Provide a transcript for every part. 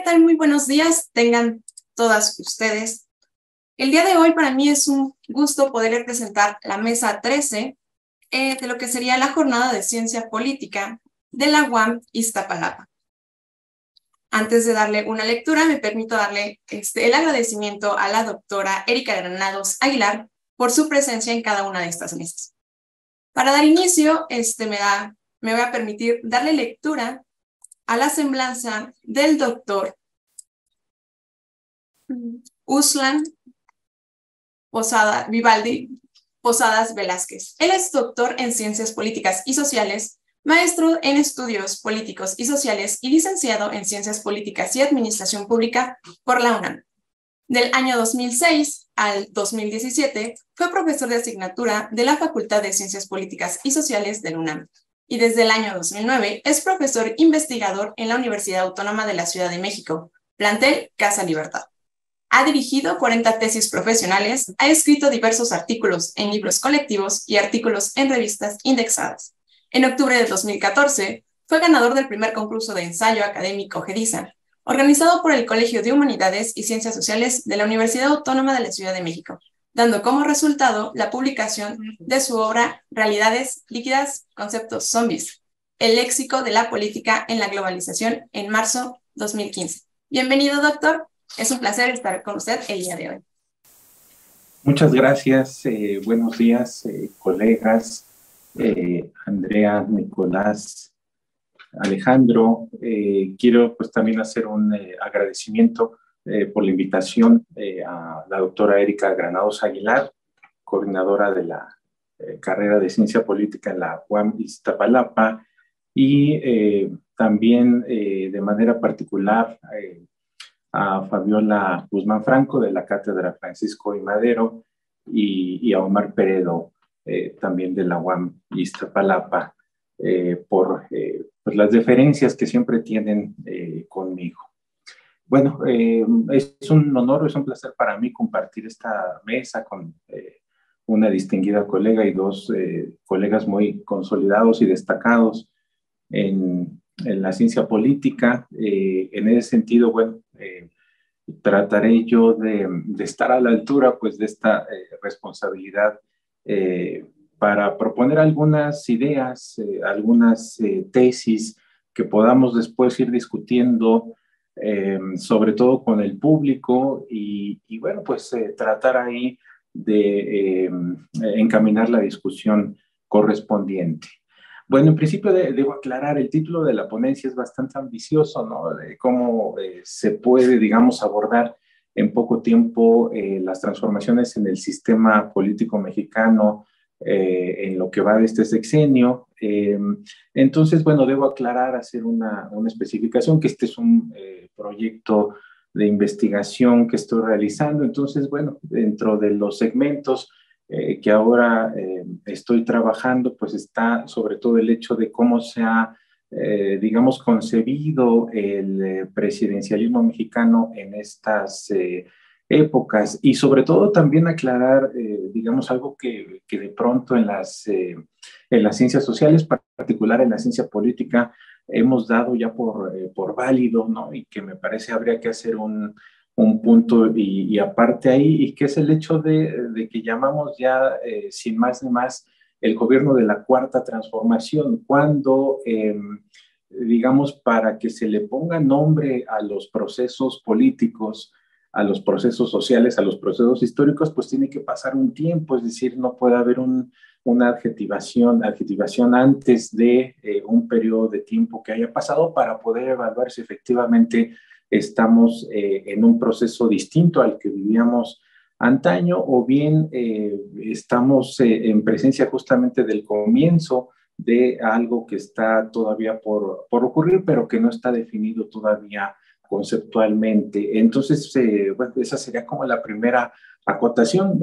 tal? Muy buenos días, tengan todas ustedes. El día de hoy para mí es un gusto poder presentar la mesa 13 de lo que sería la jornada de ciencia política de la UAM Iztapalapa. Antes de darle una lectura, me permito darle el agradecimiento a la doctora Erika Granados Aguilar por su presencia en cada una de estas mesas. Para dar inicio, me voy a permitir darle lectura a la semblanza del doctor Uslan Vivaldi Posadas Velázquez. Él es doctor en Ciencias Políticas y Sociales, maestro en Estudios Políticos y Sociales y licenciado en Ciencias Políticas y Administración Pública por la UNAM. Del año 2006 al 2017 fue profesor de asignatura de la Facultad de Ciencias Políticas y Sociales de la UNAM. Y desde el año 2009 es profesor investigador en la Universidad Autónoma de la Ciudad de México, plantel Casa Libertad. Ha dirigido 40 tesis profesionales, ha escrito diversos artículos en libros colectivos y artículos en revistas indexadas. En octubre de 2014 fue ganador del primer concurso de ensayo académico GEDISA, organizado por el Colegio de Humanidades y Ciencias Sociales de la Universidad Autónoma de la Ciudad de México, dando como resultado la publicación de su obra Realidades líquidas, conceptos zombies, el léxico de la política en la globalización en marzo 2015. Bienvenido, doctor. Es un placer estar con usted el día de hoy. Muchas gracias. Buenos días, colegas, Andrea, Nicolás, Alejandro. Quiero pues también hacer un agradecimiento por la invitación a la doctora Erika Granados Aguilar, coordinadora de la carrera de Ciencia Política en la UAM Iztapalapa, y también de manera particular a Fabiola Guzmán Franco de la Cátedra Francisco I. Madero y a Omar Peredo también de la UAM Iztapalapa por pues las deferencias que siempre tienen conmigo. Bueno, es un honor, es un placer para mí compartir esta mesa con una distinguida colega y dos colegas muy consolidados y destacados en la ciencia política. En ese sentido, bueno, trataré yo de estar a la altura pues de esta responsabilidad para proponer algunas ideas, algunas tesis que podamos después ir discutiendo, sobre todo con el público y bueno, pues tratar ahí de encaminar la discusión correspondiente. Bueno, en principio debo aclarar, el título de la ponencia es bastante ambicioso, ¿no? De cómo se puede, digamos, abordar en poco tiempo las transformaciones en el sistema político mexicano en lo que va de este sexenio. Entonces, bueno, debo aclarar, hacer una especificación, que este es un proyecto de investigación que estoy realizando. Entonces, bueno, dentro de los segmentos que ahora estoy trabajando, pues está sobre todo el hecho de cómo se ha, digamos, concebido el presidencialismo mexicano en estas épocas, y sobre todo también aclarar, digamos, algo que de pronto en las ciencias sociales, en particular en la ciencia política, hemos dado ya por válido, ¿no? Y que me parece habría que hacer un punto y aparte ahí, y que es el hecho de que llamamos ya, sin más ni más, el gobierno de la Cuarta Transformación, cuando, digamos, para que se le ponga nombre a los procesos políticos, a los procesos sociales, a los procesos históricos, pues tiene que pasar un tiempo, es decir, no puede haber una adjetivación antes de un periodo de tiempo que haya pasado para poder evaluar si efectivamente estamos en un proceso distinto al que vivíamos antaño, o bien estamos en presencia justamente del comienzo de algo que está todavía por ocurrir, pero que no está definido todavía conceptualmente. Entonces, bueno, esa sería como la primera acotación,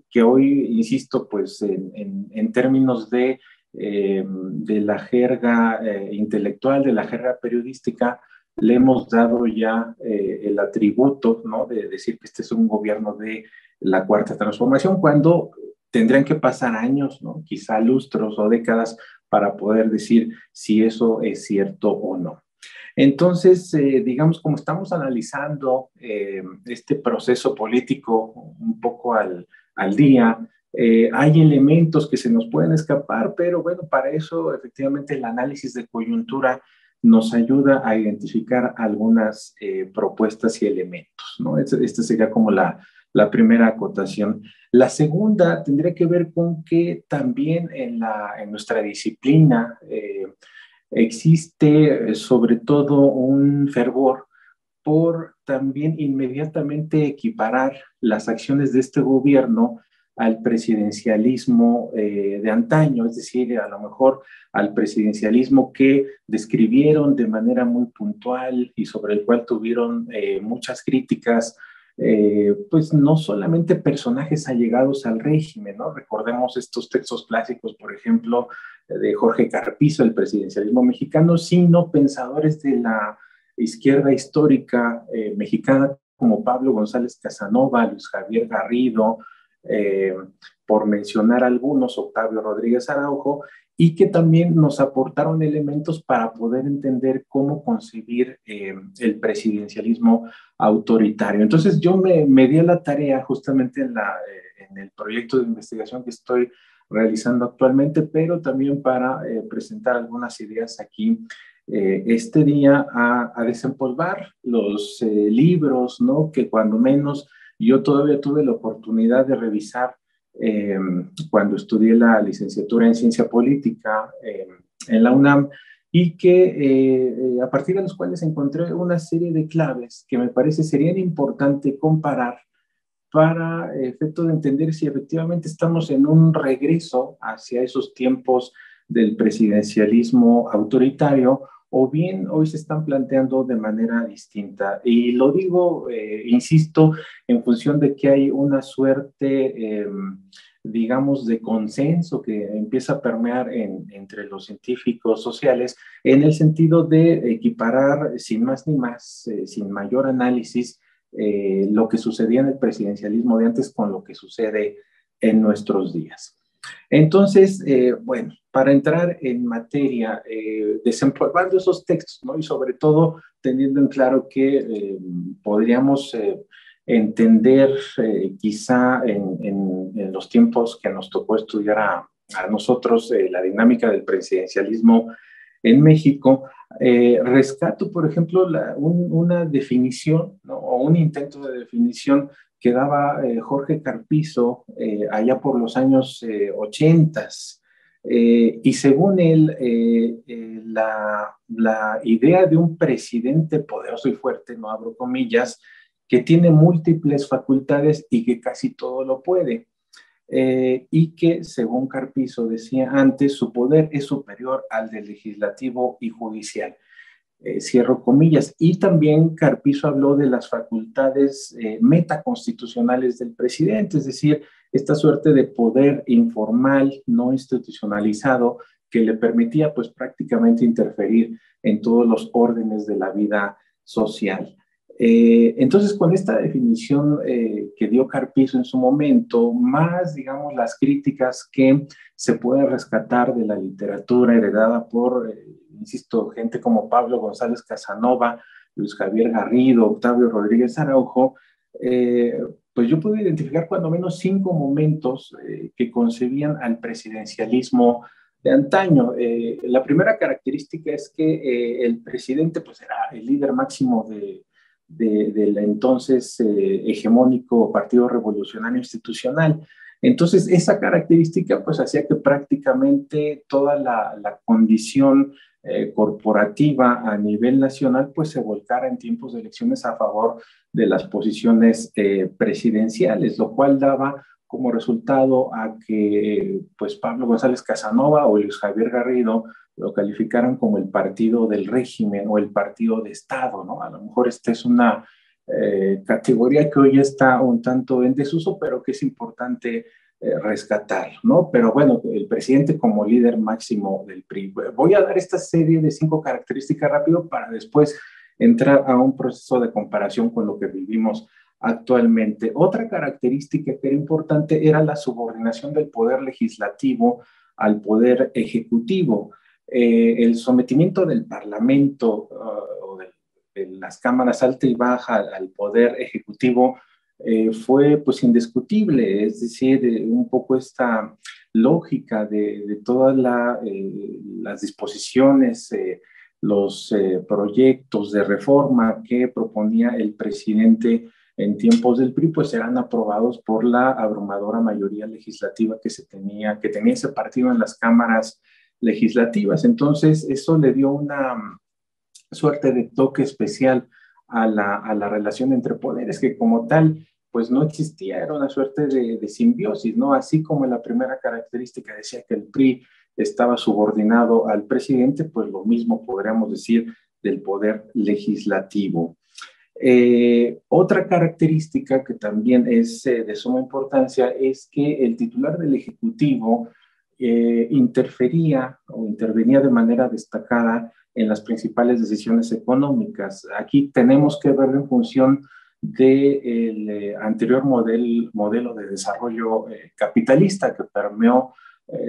que hoy, insisto, pues en términos de la jerga intelectual, de la jerga periodística, le hemos dado ya el atributo, ¿no?, de decir que este es un gobierno de la Cuarta Transformación, cuando tendrían que pasar años, ¿no?, quizá lustros o décadas, para poder decir si eso es cierto o no. Entonces, digamos, como estamos analizando este proceso político un poco al día, hay elementos que se nos pueden escapar, pero bueno, para eso efectivamente el análisis de coyuntura nos ayuda a identificar algunas propuestas y elementos, ¿no? Esta sería como la primera acotación. La segunda tendría que ver con que también en nuestra disciplina existe sobre todo un fervor por también inmediatamente equiparar las acciones de este gobierno al presidencialismo de antaño, es decir, a lo mejor al presidencialismo que describieron de manera muy puntual y sobre el cual tuvieron muchas críticas, pues no solamente personajes allegados al régimen, ¿no? Recordemos estos textos clásicos, por ejemplo, de Jorge Carpizo, el presidencialismo mexicano, sino pensadores de la izquierda histórica mexicana como Pablo González Casanova, Luis Javier Garrido, eh, por mencionar algunos, Octavio Rodríguez Araujo, y que también nos aportaron elementos para poder entender cómo concebir el presidencialismo autoritario. Entonces yo me di a la tarea justamente en el proyecto de investigación que estoy realizando actualmente, pero también para presentar algunas ideas aquí este día a desempolvar los libros, ¿no? Que cuando menos yo todavía tuve la oportunidad de revisar eh, cuando estudié la licenciatura en ciencia política en la UNAM y que a partir de los cuales encontré una serie de claves que me parece serían importante comparar para efecto de entender si efectivamente estamos en un regreso hacia esos tiempos del presidencialismo autoritario o bien hoy se están planteando de manera distinta. Y lo digo, insisto, en función de que hay una suerte, digamos, de consenso que empieza a permear entre los científicos sociales en el sentido de equiparar sin más ni más, sin mayor análisis, lo que sucedía en el presidencialismo de antes con lo que sucede en nuestros días. Entonces, bueno, para entrar en materia, desempolvando esos textos, ¿no? Y sobre todo teniendo en claro que podríamos entender quizá en los tiempos que nos tocó estudiar a nosotros la dinámica del presidencialismo en México, rescato, por ejemplo, una definición, ¿no? O un intento de definición que daba Jorge Carpizo allá por los años 80. Y según él, la idea de un presidente poderoso y fuerte, no abro comillas, que tiene múltiples facultades y que casi todo lo puede. Y que, según Carpizo decía antes, su poder es superior al del legislativo y judicial. Cierro comillas. Y también Carpizo habló de las facultades metaconstitucionales del presidente, es decir, esta suerte de poder informal, no institucionalizado, que le permitía pues prácticamente interferir en todos los órdenes de la vida social. Entonces, con esta definición que dio Carpizo en su momento, más, digamos, las críticas que se pueden rescatar de la literatura heredada por, insisto, gente como Pablo González Casanova, Luis Javier Garrido, Octavio Rodríguez Araujo, pues yo pude identificar cuando menos 5 momentos que concebían al presidencialismo de antaño. La primera característica es que el presidente pues era el líder máximo del entonces hegemónico Partido Revolucionario Institucional. Entonces, esa característica pues hacía que prácticamente toda la condición corporativa a nivel nacional pues se volcara en tiempos de elecciones a favor de las posiciones presidenciales, lo cual daba como resultado a que pues Pablo González Casanova o Luis Javier Garrido lo calificaran como el partido del régimen o el partido de Estado, ¿no? A lo mejor esta es una categoría que hoy está un tanto en desuso, pero que es importante rescatar, ¿no? Pero bueno, el presidente como líder máximo del PRI. Voy a dar esta serie de 5 características rápido para después entrar a un proceso de comparación con lo que vivimos actualmente. Otra característica que era importante era la subordinación del poder legislativo al poder ejecutivo. El sometimiento del Parlamento las cámaras alta y baja al Poder Ejecutivo fue pues indiscutible, es decir, un poco esta lógica de todas las disposiciones, los proyectos de reforma que proponía el presidente en tiempos del PRI, pues eran aprobados por la abrumadora mayoría legislativa que tenía ese partido en las cámaras legislativas. Entonces, eso le dio una suerte de toque especial a la relación entre poderes, que como tal, pues no existía, era una suerte de simbiosis, ¿no? Así como la primera característica decía que el PRI estaba subordinado al presidente, pues lo mismo podríamos decir del poder legislativo. Otra característica que también es de suma importancia es que el titular del Ejecutivo interfería o intervenía de manera destacada en las principales decisiones económicas. Aquí tenemos que verlo en función del anterior modelo de desarrollo capitalista que permeó,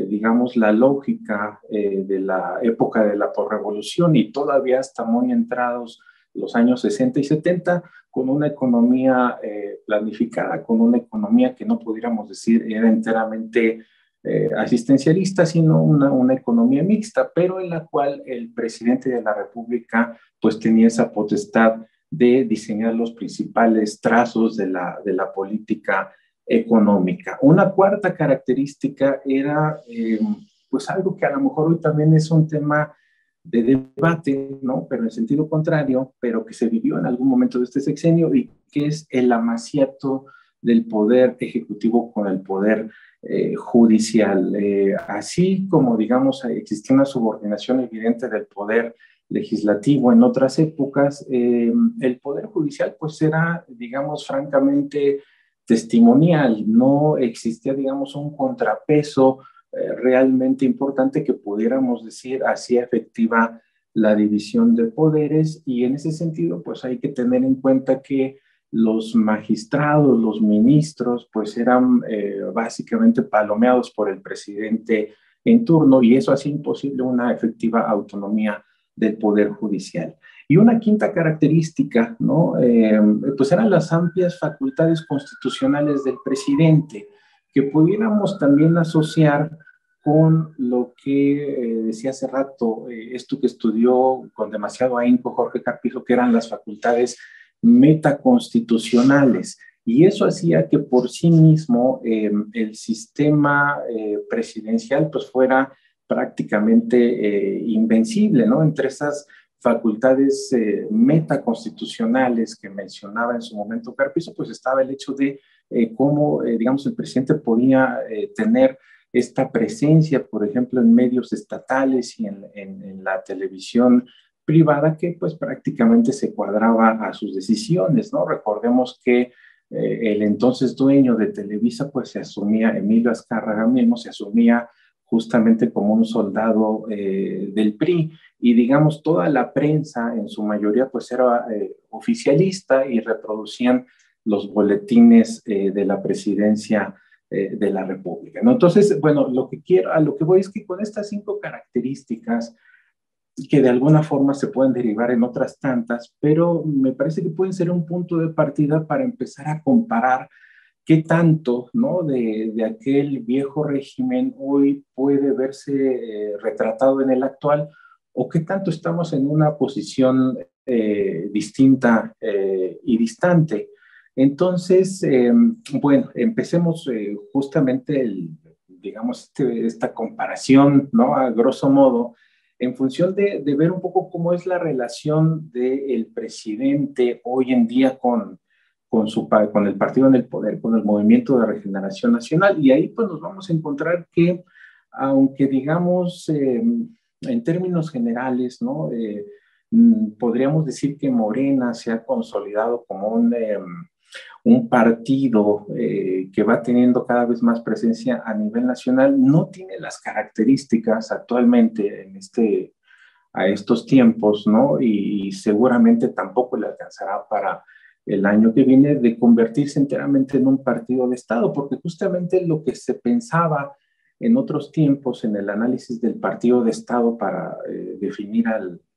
digamos, la lógica de la época de la posrevolución y todavía hasta muy entrados los años 60 y 70, con una economía planificada, con una economía que no pudiéramos decir era enteramente asistencialista, sino una economía mixta, pero en la cual el presidente de la República pues tenía esa potestad de diseñar los principales trazos de la política económica. Una cuarta característica era pues algo que a lo mejor hoy también es un tema de debate, ¿no? Pero en sentido contrario, pero que se vivió en algún momento de este sexenio y que es el amaciato del poder ejecutivo con el poder judicial. Así como, digamos, existía una subordinación evidente del poder legislativo en otras épocas, el poder judicial pues era, digamos, francamente testimonial, no existía, digamos, un contrapeso realmente importante que pudiéramos decir hacía efectiva la división de poderes y en ese sentido pues hay que tener en cuenta que los magistrados, los ministros pues eran básicamente palomeados por el presidente en turno y eso hacía imposible una efectiva autonomía del poder judicial. Y una quinta característica, ¿no? Pues eran las amplias facultades constitucionales del presidente, que pudiéramos también asociar con lo que decía hace rato, esto que estudió con demasiado ahínco Jorge Carpizo, que eran las facultades metaconstitucionales. Y eso hacía que por sí mismo el sistema presidencial pues fuera prácticamente invencible, ¿no? Entre esas facultades metaconstitucionales que mencionaba en su momento Carpizo, pues estaba el hecho de cómo, digamos, el presidente podía tener esta presencia, por ejemplo, en medios estatales y en la televisión privada que pues prácticamente se cuadraba a sus decisiones, ¿no? Recordemos que el entonces dueño de Televisa pues se asumía, Emilio Azcárraga mismo se asumía justamente como un soldado del PRI y digamos toda la prensa en su mayoría pues era oficialista y reproducían los boletines de la presidencia de la República, ¿no? Entonces, bueno, a lo que voy es que con estas 5 características que de alguna forma se pueden derivar en otras tantas, pero me parece que pueden ser un punto de partida para empezar a comparar qué tanto, ¿no? de aquel viejo régimen hoy puede verse retratado en el actual o qué tanto estamos en una posición distinta y distante. Entonces, bueno, empecemos justamente digamos, esta comparación, ¿no? A grosso modo, en función de ver un poco cómo es la relación del presidente hoy en día con el partido en el poder, con el Movimiento de Regeneración Nacional. Y ahí pues nos vamos a encontrar que, aunque digamos en términos generales, ¿no? Podríamos decir que Morena se ha consolidado como un partido que va teniendo cada vez más presencia a nivel nacional, no tiene las características actualmente a estos tiempos, ¿no? Y seguramente tampoco le alcanzará para el año que viene de convertirse enteramente en un partido de Estado, porque justamente lo que se pensaba en otros tiempos en el análisis del partido de Estado para definir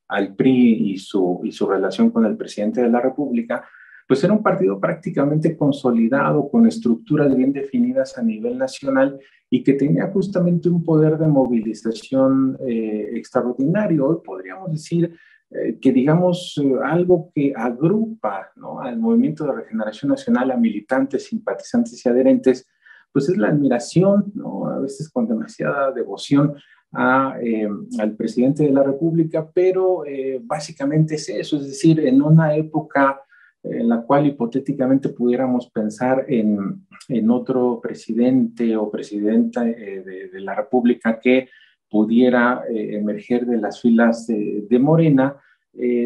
al PRI y su relación con el presidente de la República, pues era un partido prácticamente consolidado, con estructuras bien definidas a nivel nacional y que tenía justamente un poder de movilización extraordinario. Hoy podríamos decir que, digamos, algo que agrupa, ¿no?, al Movimiento de Regeneración Nacional, a militantes, simpatizantes y adherentes, pues es la admiración, ¿no?, a veces con demasiada devoción al presidente de la República, pero básicamente es eso, es decir, en una época en la cual hipotéticamente pudiéramos pensar en otro presidente o presidenta de la República que pudiera emerger de las filas de Morena,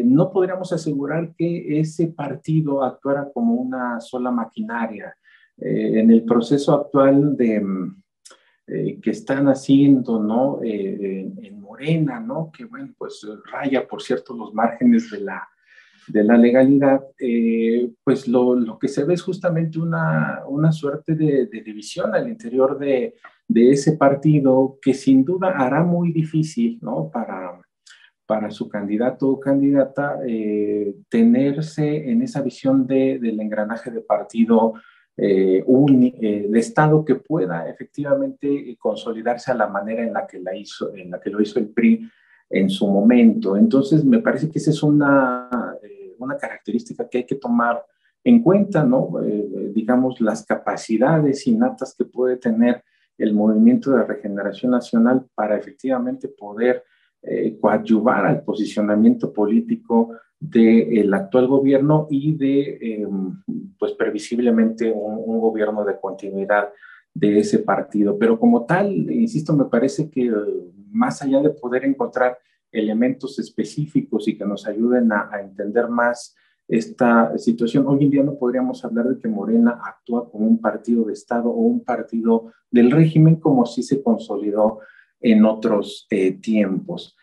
no podríamos asegurar que ese partido actuara como una sola maquinaria. En el proceso actual que están haciendo, ¿no?, en Morena, ¿no?, que, bueno, pues raya, por cierto, los márgenes de la legalidad, pues lo que se ve es justamente una suerte de división al interior de ese partido, que sin duda hará muy difícil, ¿no?, para su candidato o candidata tenerse en esa visión del engranaje de partido de Estado, que pueda efectivamente consolidarse a la manera en la que lo hizo el PRI en su momento. Entonces, me parece que esa es una característica que hay que tomar en cuenta, ¿no? Digamos, las capacidades innatas que puede tener el Movimiento de Regeneración Nacional para efectivamente poder coadyuvar al posicionamiento político del actual gobierno y pues previsiblemente un gobierno de continuidad de ese partido. Pero como tal, insisto, me parece que más allá de poder encontrar elementos específicos y que nos ayuden a entender más esta situación, hoy en día no podríamos hablar de que Morena actúa como un partido de Estado o un partido del régimen, como sí se consolidó en otros tiempos.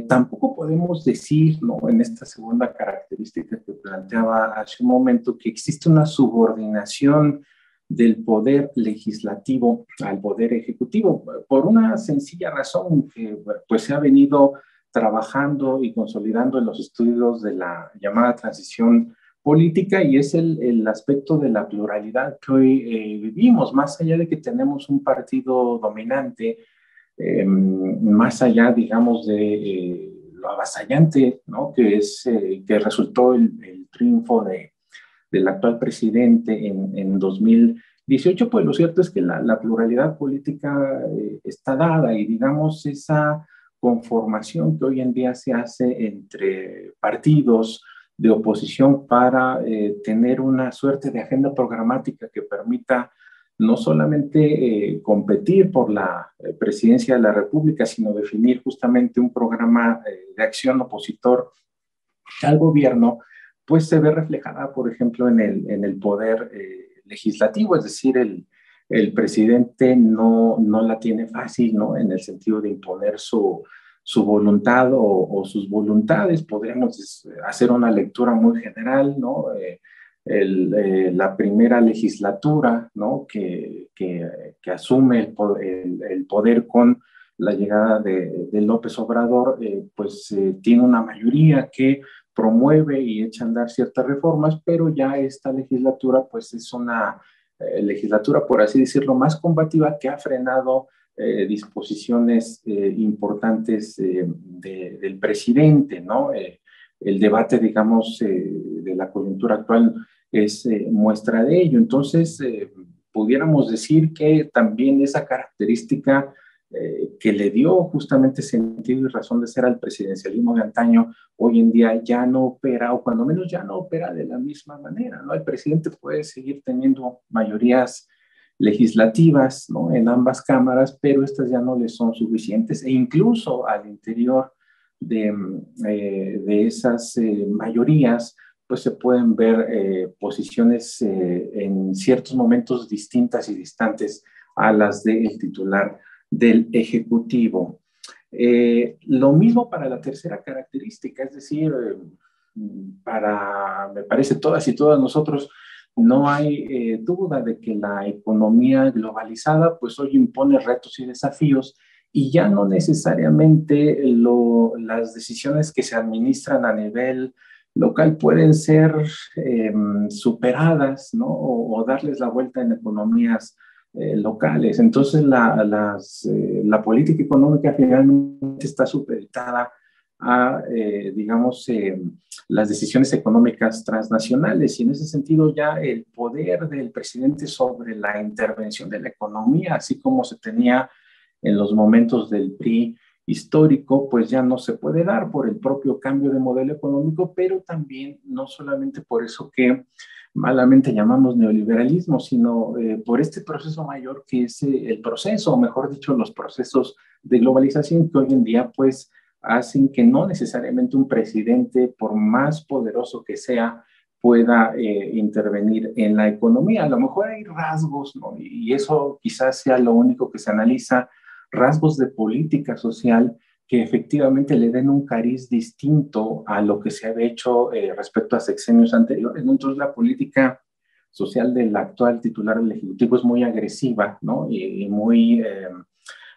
Tampoco podemos decir, ¿no?, en esta segunda característica que planteaba hace un momento, que existe una subordinación del poder legislativo al poder ejecutivo, por una sencilla razón que pues se ha venido trabajando y consolidando en los estudios de la llamada transición política, y es el aspecto de la pluralidad que hoy vivimos, más allá de que tenemos un partido dominante, más allá, digamos, de lo avasallante, ¿no?, que resultó el triunfo del actual presidente en 2018, pues lo cierto es que la pluralidad política está dada, y, digamos, esa conformación que hoy en día se hace entre partidos de oposición para tener una suerte de agenda programática que permita no solamente competir por la presidencia de la República, sino definir justamente un programa de acción opositor al gobierno, pues se ve reflejada, por ejemplo, en el poder legislativo, es decir, el presidente no la tiene fácil, ¿no?, en el sentido de imponer su voluntad o sus voluntades. Podríamos hacer una lectura muy general, ¿no? La primera legislatura, ¿no?, que asume el poder con la llegada de López Obrador, pues tiene una mayoría que promueve y echa a andar ciertas reformas, pero ya esta legislatura pues es una legislatura, por así decirlo, más combativa, que ha frenado disposiciones importantes del presidente, ¿no? El debate, digamos, de la coyuntura actual es muestra de ello. Entonces, pudiéramos decir que también esa característica que le dio justamente sentido y razón de ser al presidencialismo de antaño, hoy en día ya no opera, o cuando menos ya no opera de la misma manera, ¿no? El presidente puede seguir teniendo mayorías legislativas, ¿no?, en ambas cámaras, pero estas ya no le son suficientes, e incluso al interior de esas mayorías, pues se pueden ver posiciones en ciertos momentos distintas y distantes a las del titular del Ejecutivo. Lo mismo para la tercera característica, es decir, me parece, todas y todas nosotros, no hay duda de que la economía globalizada pues hoy impone retos y desafíos, y ya no necesariamente las decisiones que se administran a nivel local pueden ser superadas, ¿no? O darles la vuelta en economías locales. Entonces, la política económica finalmente está supeditada a, digamos, las decisiones económicas transnacionales, y en ese sentido ya el poder del presidente sobre la intervención de la economía, así como se tenía en los momentos del PRI histórico, pues ya no se puede dar por el propio cambio de modelo económico, pero también no solamente por eso que malamente llamamos neoliberalismo, sino por este proceso mayor que es el proceso, o mejor dicho, los procesos de globalización que hoy en día pues hacen que no necesariamente un presidente, por más poderoso que sea, pueda intervenir en la economía. A lo mejor hay rasgos, ¿no? Y eso quizás sea lo único que se analiza, rasgos de política social que efectivamente le den un cariz distinto a lo que se había hecho respecto a sexenios anteriores, ¿no? Entonces la política social del actual titular del Ejecutivo es muy agresiva, ¿no? Y muy,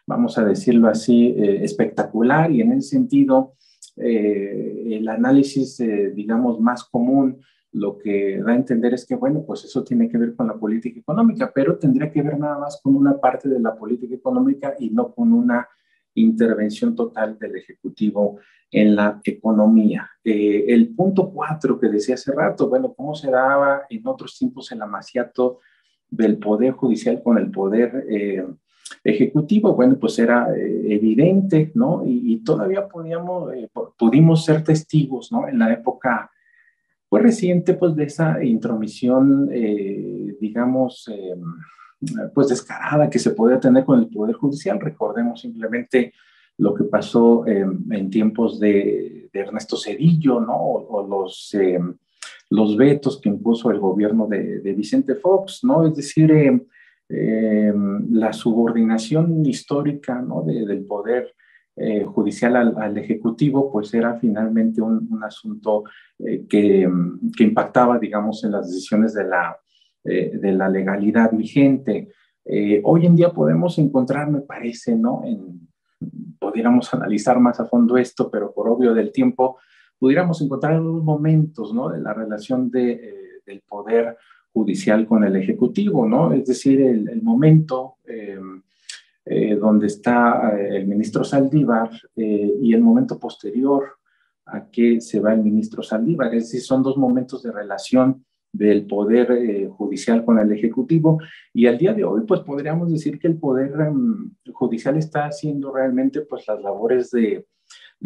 vamos a decirlo así, espectacular, y en ese sentido el análisis, digamos, más común lo que da a entender es que, bueno, pues eso tiene que ver con la política económica, pero tendría que ver nada más con una parte de la política económica y no con una intervención total del Ejecutivo en la economía. El punto 4 que decía hace rato, bueno, cómo se daba en otros tiempos el amaciato del Poder Judicial con el Poder Ejecutivo, bueno, pues era evidente, ¿no? Y todavía pudimos ser testigos, ¿no? En la época fue reciente, pues, de esa intromisión, digamos, pues descarada que se podía tener con el Poder Judicial. Recordemos simplemente lo que pasó en tiempos de Ernesto Zedillo, ¿no? O los vetos que impuso el gobierno de Vicente Fox, ¿no? Es decir, la subordinación histórica, ¿no? del poder judicial al ejecutivo, pues era finalmente un asunto que impactaba, digamos, en las decisiones de la legalidad vigente. Hoy en día podemos encontrar, me parece, ¿no? Pudiéramos analizar más a fondo esto, pero por obvio del tiempo, pudiéramos encontrar algunos momentos, ¿no? De la relación del poder judicial con el ejecutivo, ¿no? Es decir, el momento donde está el ministro Saldívar y el momento posterior a que se va el ministro Saldívar. Es decir, son dos momentos de relación del poder judicial con el ejecutivo, y al día de hoy pues podríamos decir que el poder judicial está haciendo realmente pues las labores de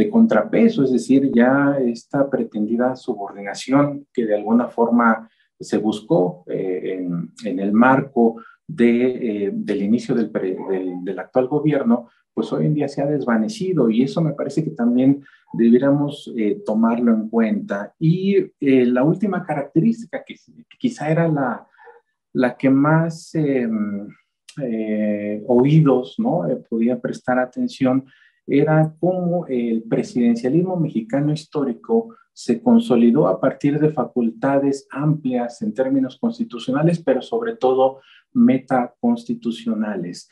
contrapeso, es decir, ya esta pretendida subordinación que de alguna forma se buscó en el marco del inicio del actual gobierno, pues hoy en día se ha desvanecido, y eso me parece que también debiéramos tomarlo en cuenta. Y la última característica, que quizá era la que más oídos, ¿no? Podía prestar atención, era cómo el presidencialismo mexicano histórico se consolidó a partir de facultades amplias en términos constitucionales, pero sobre todo metaconstitucionales.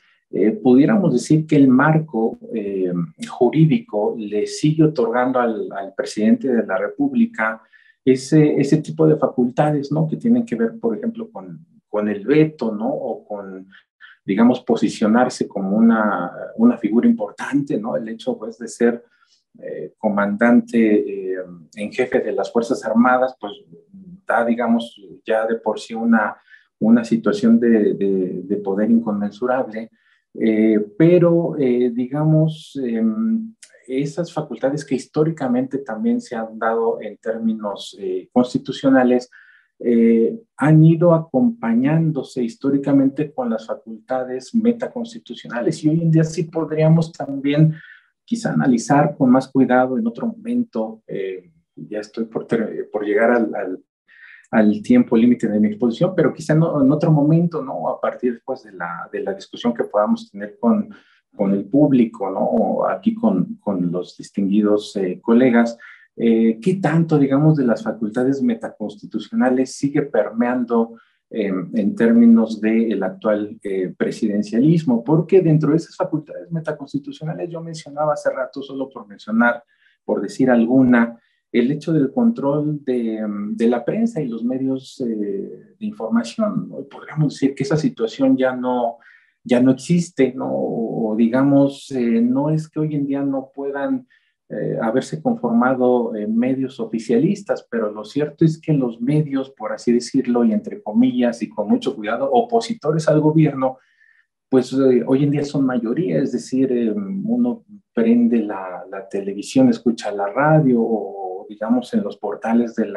Pudiéramos decir que el marco jurídico le sigue otorgando al presidente de la República ese tipo de facultades, ¿no? Que tienen que ver, por ejemplo, con el veto, ¿no? O con, digamos, posicionarse como una figura importante, ¿no? El hecho, pues, de ser comandante en jefe de las Fuerzas Armadas, pues da, digamos, ya de por sí una situación de poder inconmensurable, pero digamos, esas facultades que históricamente también se han dado en términos constitucionales, han ido acompañándose históricamente con las facultades metaconstitucionales, y hoy en día sí podríamos también quizá analizar con más cuidado en otro momento. Ya estoy por llegar al tiempo límite de mi exposición, pero quizá no, en otro momento, ¿no? A partir pues, de la discusión que podamos tener con el público, ¿no? O aquí con los distinguidos colegas, ¿qué tanto, digamos, de las facultades metaconstitucionales sigue permeando en términos del actual presidencialismo, porque dentro de esas facultades metaconstitucionales yo mencionaba hace rato, solo por mencionar, por decir alguna, el hecho del control de la prensa y los medios de información. ¿No? Podríamos decir que esa situación ya no existe, ¿no? O digamos, no es que hoy en día no puedan haberse conformado medios oficialistas, pero lo cierto es que los medios, por así decirlo, y entre comillas y con mucho cuidado, opositores al gobierno, pues hoy en día son mayoría, es decir, uno prende la televisión, escucha la radio o digamos en los portales de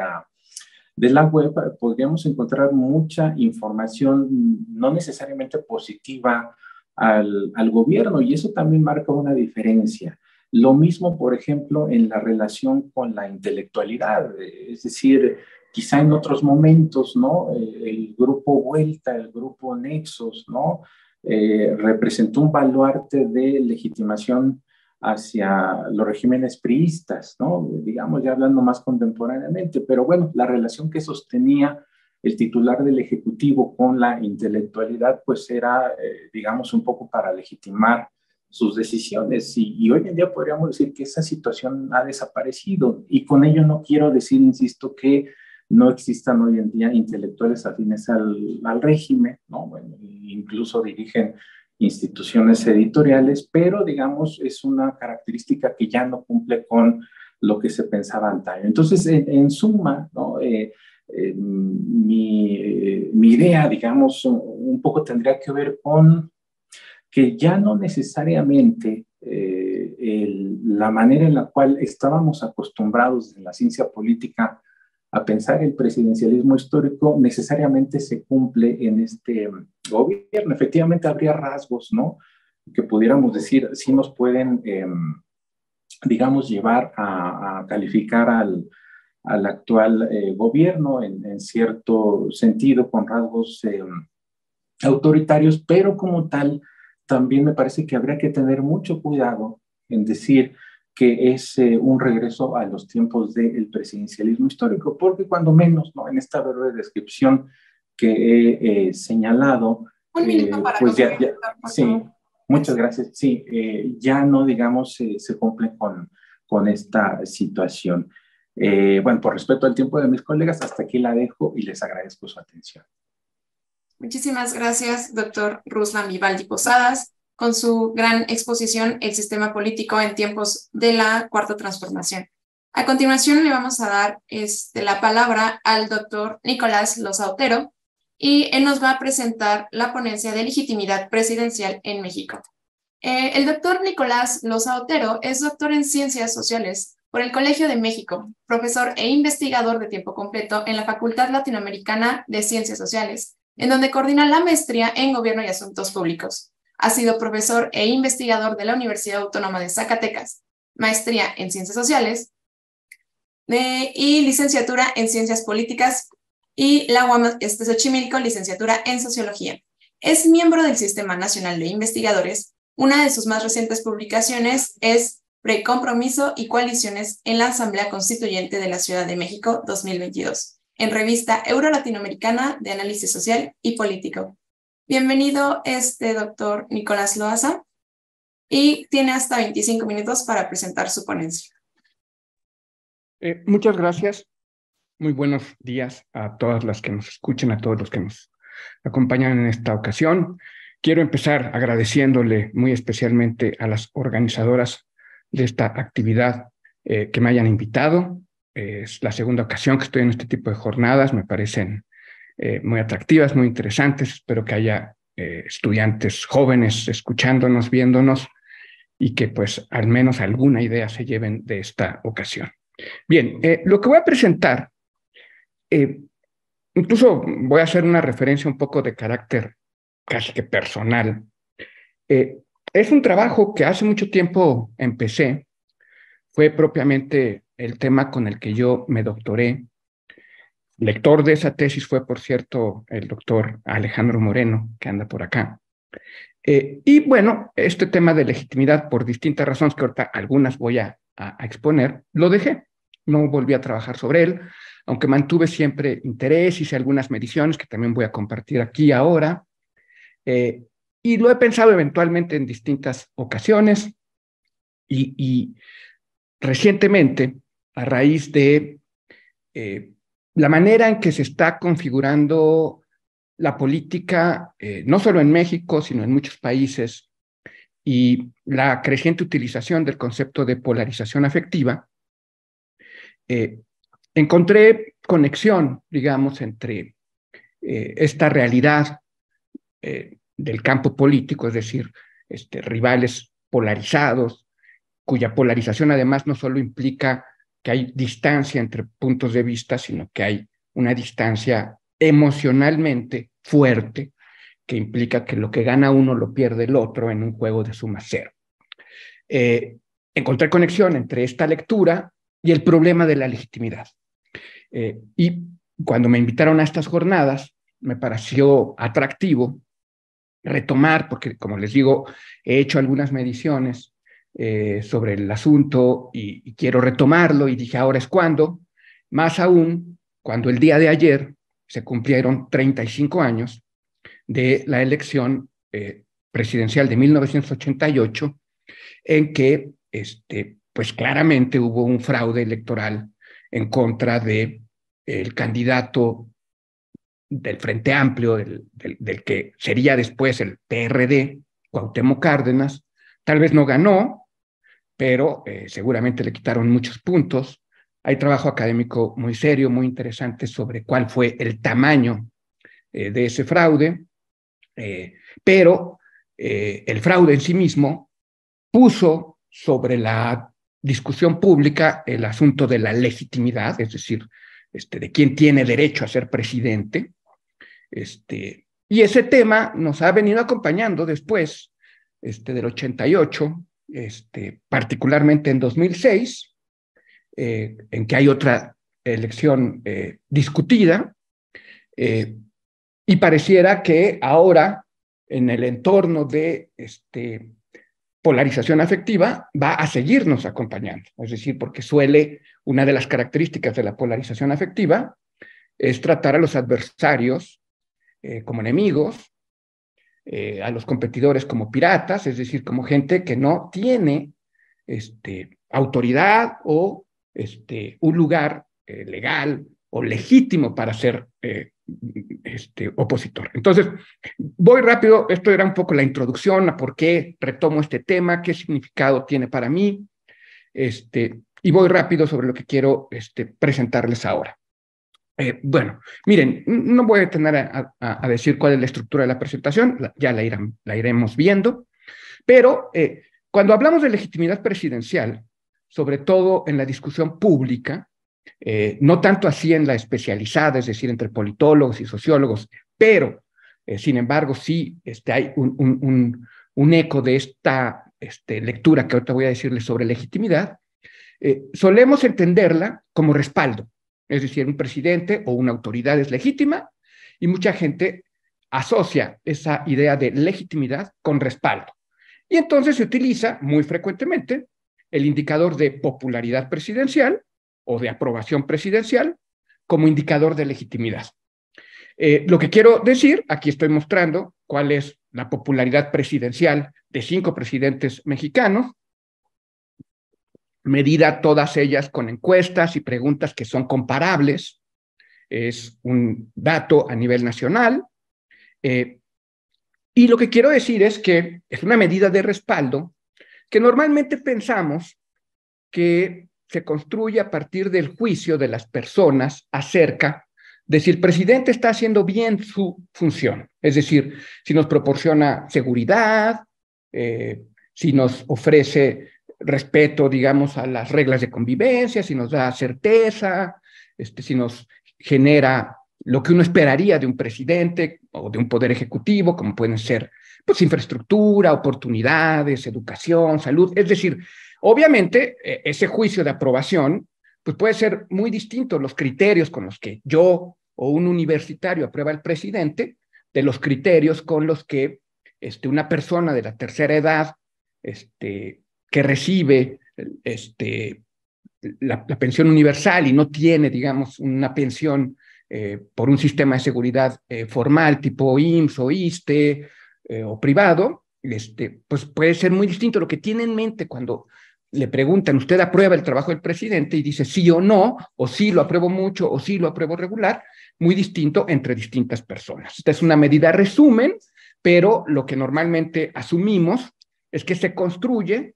la web, podríamos encontrar mucha información no necesariamente positiva al gobierno, y eso también marca una diferencia. Lo mismo, por ejemplo, en la relación con la intelectualidad, es decir, quizá en otros momentos, ¿no? El grupo Vuelta, el grupo Nexos, ¿no? Representó un baluarte de legitimación hacia los regímenes priistas, ¿no? Digamos, ya hablando más contemporáneamente, pero bueno, la relación que sostenía el titular del Ejecutivo con la intelectualidad, pues era, digamos, un poco para legitimar sus decisiones. Y hoy en día podríamos decir que esa situación ha desaparecido. Y con ello no quiero decir, insisto, que no existan hoy en día intelectuales afines al régimen, ¿no? Bueno, incluso dirigen instituciones editoriales, pero digamos es una característica que ya no cumple con lo que se pensaba antaño. Entonces, en suma, ¿no? Mi idea, digamos, un poco tendría que ver con que ya no necesariamente la manera en la cual estábamos acostumbrados en la ciencia política a pensar el presidencialismo histórico necesariamente se cumple en este gobierno. Efectivamente habría rasgos, ¿no? Que pudiéramos decir, sí nos pueden, digamos, llevar a calificar al actual gobierno en cierto sentido con rasgos autoritarios, pero como tal, también me parece que habría que tener mucho cuidado en decir que es un regreso a los tiempos del presidencialismo histórico, porque cuando menos, ¿no? En esta breve descripción que he señalado, Un minuto para pues ya, sí, favor. muchas gracias, sí, ya no, digamos, se cumple con esta situación. Bueno, por respeto al tiempo de mis colegas, hasta aquí la dejo y les agradezco su atención. Muchísimas gracias, doctor Ruslan Vivaldi Posadas, con su gran exposición El sistema político en tiempos de la Cuarta Transformación. A continuación le vamos a dar la palabra al doctor Nicolás Loza Otero y él nos va a presentar la ponencia de legitimidad presidencial en México. El doctor Nicolás Loza Otero es doctor en Ciencias Sociales por el Colegio de México, profesor e investigador de tiempo completo en la Facultad Latinoamericana de Ciencias Sociales, en donde coordina la maestría en Gobierno y Asuntos Públicos. Ha sido profesor e investigador de la Universidad Autónoma de Zacatecas, maestría en Ciencias Sociales y licenciatura en Ciencias Políticas y la UAM Xochimilco, licenciatura en Sociología. Es miembro del Sistema Nacional de Investigadores. Una de sus más recientes publicaciones es Precompromiso y Coaliciones en la Asamblea Constituyente de la Ciudad de México 2022. En revista Euro-Latinoamericana de Análisis Social y Político. Bienvenido, doctor Nicolás Loza, y tiene hasta 25 minutos para presentar su ponencia. Muchas gracias. Muy buenos días a todas las que nos escuchen, a todos los que nos acompañan en esta ocasión. Quiero empezar agradeciéndole muy especialmente a las organizadoras de esta actividad que me hayan invitado. Es la segunda ocasión que estoy en este tipo de jornadas, me parecen muy atractivas, muy interesantes. Espero que haya estudiantes jóvenes escuchándonos, viéndonos y que pues al menos alguna idea se lleven de esta ocasión. Bien, lo que voy a presentar, incluso voy a hacer una referencia un poco de carácter casi que personal. Es un trabajo que hace mucho tiempo empecé, fue propiamente el tema con el que yo me doctoré. Lector de esa tesis fue, por cierto, el doctor Alejandro Moreno, que anda por acá. Y bueno, este tema de legitimidad, por distintas razones que ahorita algunas voy a exponer, lo dejé. No volví a trabajar sobre él, aunque mantuve siempre interés, hice algunas mediciones que también voy a compartir aquí ahora, y lo he pensado eventualmente en distintas ocasiones, y recientemente, a raíz de la manera en que se está configurando la política, no solo en México, sino en muchos países, y la creciente utilización del concepto de polarización afectiva, encontré conexión, digamos, entre esta realidad del campo político, es decir, rivales polarizados, cuya polarización además no solo implica que hay distancia entre puntos de vista, sino que hay una distancia emocionalmente fuerte, que implica que lo que gana uno lo pierde el otro en un juego de suma cero. Encontré conexión entre esta lectura y el problema de la legitimidad. Y cuando me invitaron a estas jornadas, me pareció atractivo retomar, porque como les digo, he hecho algunas mediciones sobre el asunto y quiero retomarlo, y dije, ahora es cuando, más aún cuando el día de ayer se cumplieron 35 años de la elección presidencial de 1988, en que pues claramente hubo un fraude electoral en contra de el candidato del Frente Amplio, del que sería después el PRD, Cuauhtémoc Cárdenas. Tal vez no ganó, pero seguramente le quitaron muchos puntos. Hay trabajo académico muy serio, muy interesante sobre cuál fue el tamaño de ese fraude, pero el fraude en sí mismo puso sobre la discusión pública el asunto de la legitimidad, es decir, de quién tiene derecho a ser presidente. Y ese tema nos ha venido acompañando después del 88, particularmente en 2006, en que hay otra elección discutida, y pareciera que ahora, en el entorno de polarización afectiva, va a seguirnos acompañando. Es decir, porque una de las características de la polarización afectiva es tratar a los adversarios como enemigos, a los competidores como piratas, es decir, como gente que no tiene autoridad o un lugar legal o legítimo para ser opositor. Entonces, voy rápido, esto era un poco la introducción a por qué retomo este tema, qué significado tiene para mí, y voy rápido sobre lo que quiero presentarles ahora. Bueno, miren, no voy a detener a decir cuál es la estructura de la presentación, ya la iremos viendo, pero cuando hablamos de legitimidad presidencial, sobre todo en la discusión pública, no tanto así en la especializada, es decir, entre politólogos y sociólogos, pero, sin embargo, sí hay un eco de esta lectura que ahorita voy a decirles sobre legitimidad, solemos entenderla como respaldo. Es decir, un presidente o una autoridad es legítima y mucha gente asocia esa idea de legitimidad con respaldo. Y entonces se utiliza muy frecuentemente el indicador de popularidad presidencial o de aprobación presidencial como indicador de legitimidad. Lo que quiero decir, aquí estoy mostrando cuál es la popularidad presidencial de 5 presidentes mexicanos, medida todas ellas con encuestas y preguntas que son comparables. Es un dato a nivel nacional. Y lo que quiero decir es que es una medida de respaldo que normalmente pensamos que se construye a partir del juicio de las personas acerca de si el presidente está haciendo bien su función. Es decir, si nos proporciona seguridad, si nos ofrece respeto, digamos, a las reglas de convivencia, si nos da certeza, si nos genera lo que uno esperaría de un presidente o de un poder ejecutivo, como pueden ser pues, infraestructura, oportunidades, educación, salud. Es decir, obviamente, ese juicio de aprobación pues puede ser muy distinto los criterios con los que yo o un universitario aprueba al presidente de los criterios con los que una persona de la tercera edad que recibe la pensión universal y no tiene, digamos, una pensión por un sistema de seguridad formal tipo IMSS o ISSSTE o privado, pues puede ser muy distinto. Lo que tiene en mente cuando le preguntan, ¿usted aprueba el trabajo del presidente? Y dice sí o no, o sí lo apruebo mucho, o sí lo apruebo regular, muy distinto entre distintas personas. Esta es una medida resumen, pero lo que normalmente asumimos es que se construye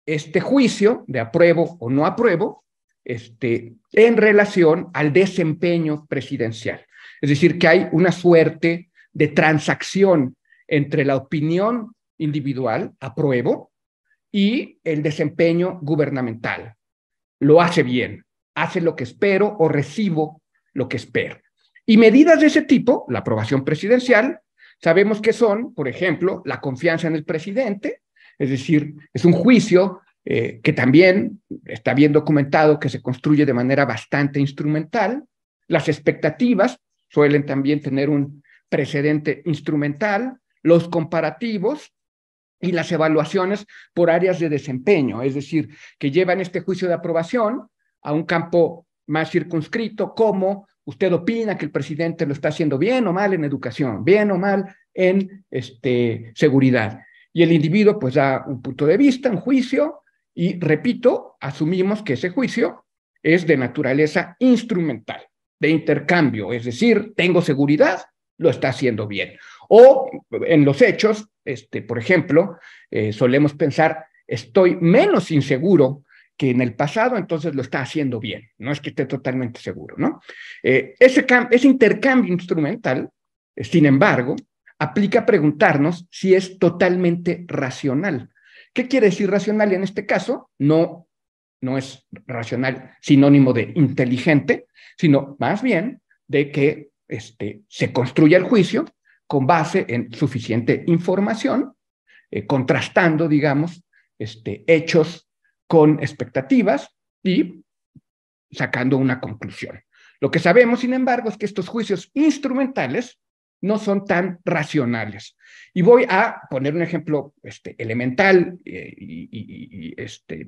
este juicio de apruebo o no apruebo en relación al desempeño presidencial. Es decir, que hay una suerte de transacción entre la opinión individual, apruebo, y el desempeño gubernamental. Lo hace bien, hace lo que espero o recibo lo que espero. Y medidas de ese tipo, la aprobación presidencial, sabemos que son, por ejemplo, la confianza en el presidente, es decir, es un juicio que también está bien documentado, que se construye de manera bastante instrumental. Las expectativas suelen también tener un precedente instrumental, los comparativos y las evaluaciones por áreas de desempeño, es decir, que llevan este juicio de aprobación a un campo más circunscrito, como usted opina que el presidente lo está haciendo bien o mal en educación, bien o mal en seguridad. Y el individuo pues da un punto de vista, un juicio, y repito, asumimos que ese juicio es de naturaleza instrumental, de intercambio, es decir, tengo seguridad, lo está haciendo bien. O en los hechos, por ejemplo, solemos pensar, estoy menos inseguro que en el pasado, entonces lo está haciendo bien, no es que esté totalmente seguro, ¿no? Ese intercambio instrumental, sin embargo, aplica a preguntarnos si es totalmente racional. ¿Qué quiere decir racional en este caso? No es racional sinónimo de inteligente, sino más bien de que se construya el juicio con base en suficiente información, contrastando, digamos, hechos con expectativas y sacando una conclusión. Lo que sabemos, sin embargo, es que estos juicios instrumentales no son tan racionales. Y voy a poner un ejemplo elemental y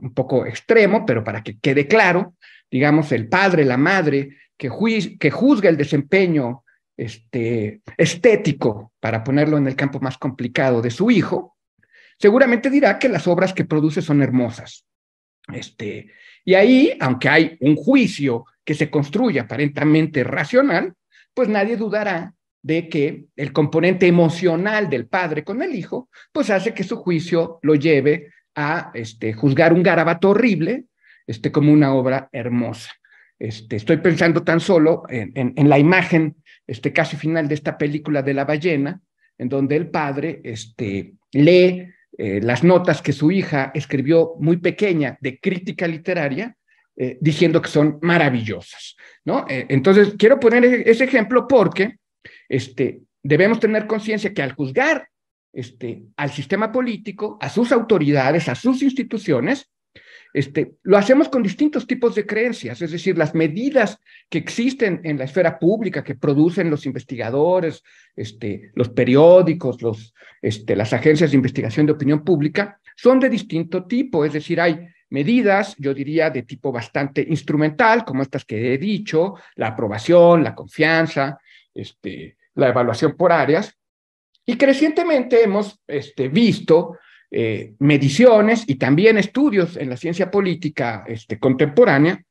un poco extremo, pero para que quede claro, digamos, el padre, la madre, que juzga el desempeño estético, para ponerlo en el campo más complicado, de su hijo, seguramente dirá que las obras que produce son hermosas. Y ahí, aunque hay un juicio que se construye aparentemente racional, pues nadie dudará de que el componente emocional del padre con el hijo, pues hace que su juicio lo lleve a juzgar un garabato horrible como una obra hermosa. Estoy pensando tan solo en la imagen casi final de esta película de la ballena, en donde el padre lee las notas que su hija escribió muy pequeña de crítica literaria, diciendo que son maravillosas, ¿no? Entonces, quiero poner ese ejemplo porque debemos tener conciencia que al juzgar al sistema político, a sus autoridades, a sus instituciones, lo hacemos con distintos tipos de creencias, es decir, las medidas que existen en la esfera pública, que producen los investigadores, los periódicos, las agencias de investigación de opinión pública, son de distinto tipo, es decir, hay medidas, yo diría, de tipo bastante instrumental, como estas que he dicho, la aprobación, la confianza, la evaluación por áreas, y que recientemente hemos visto mediciones y también estudios en la ciencia política contemporánea,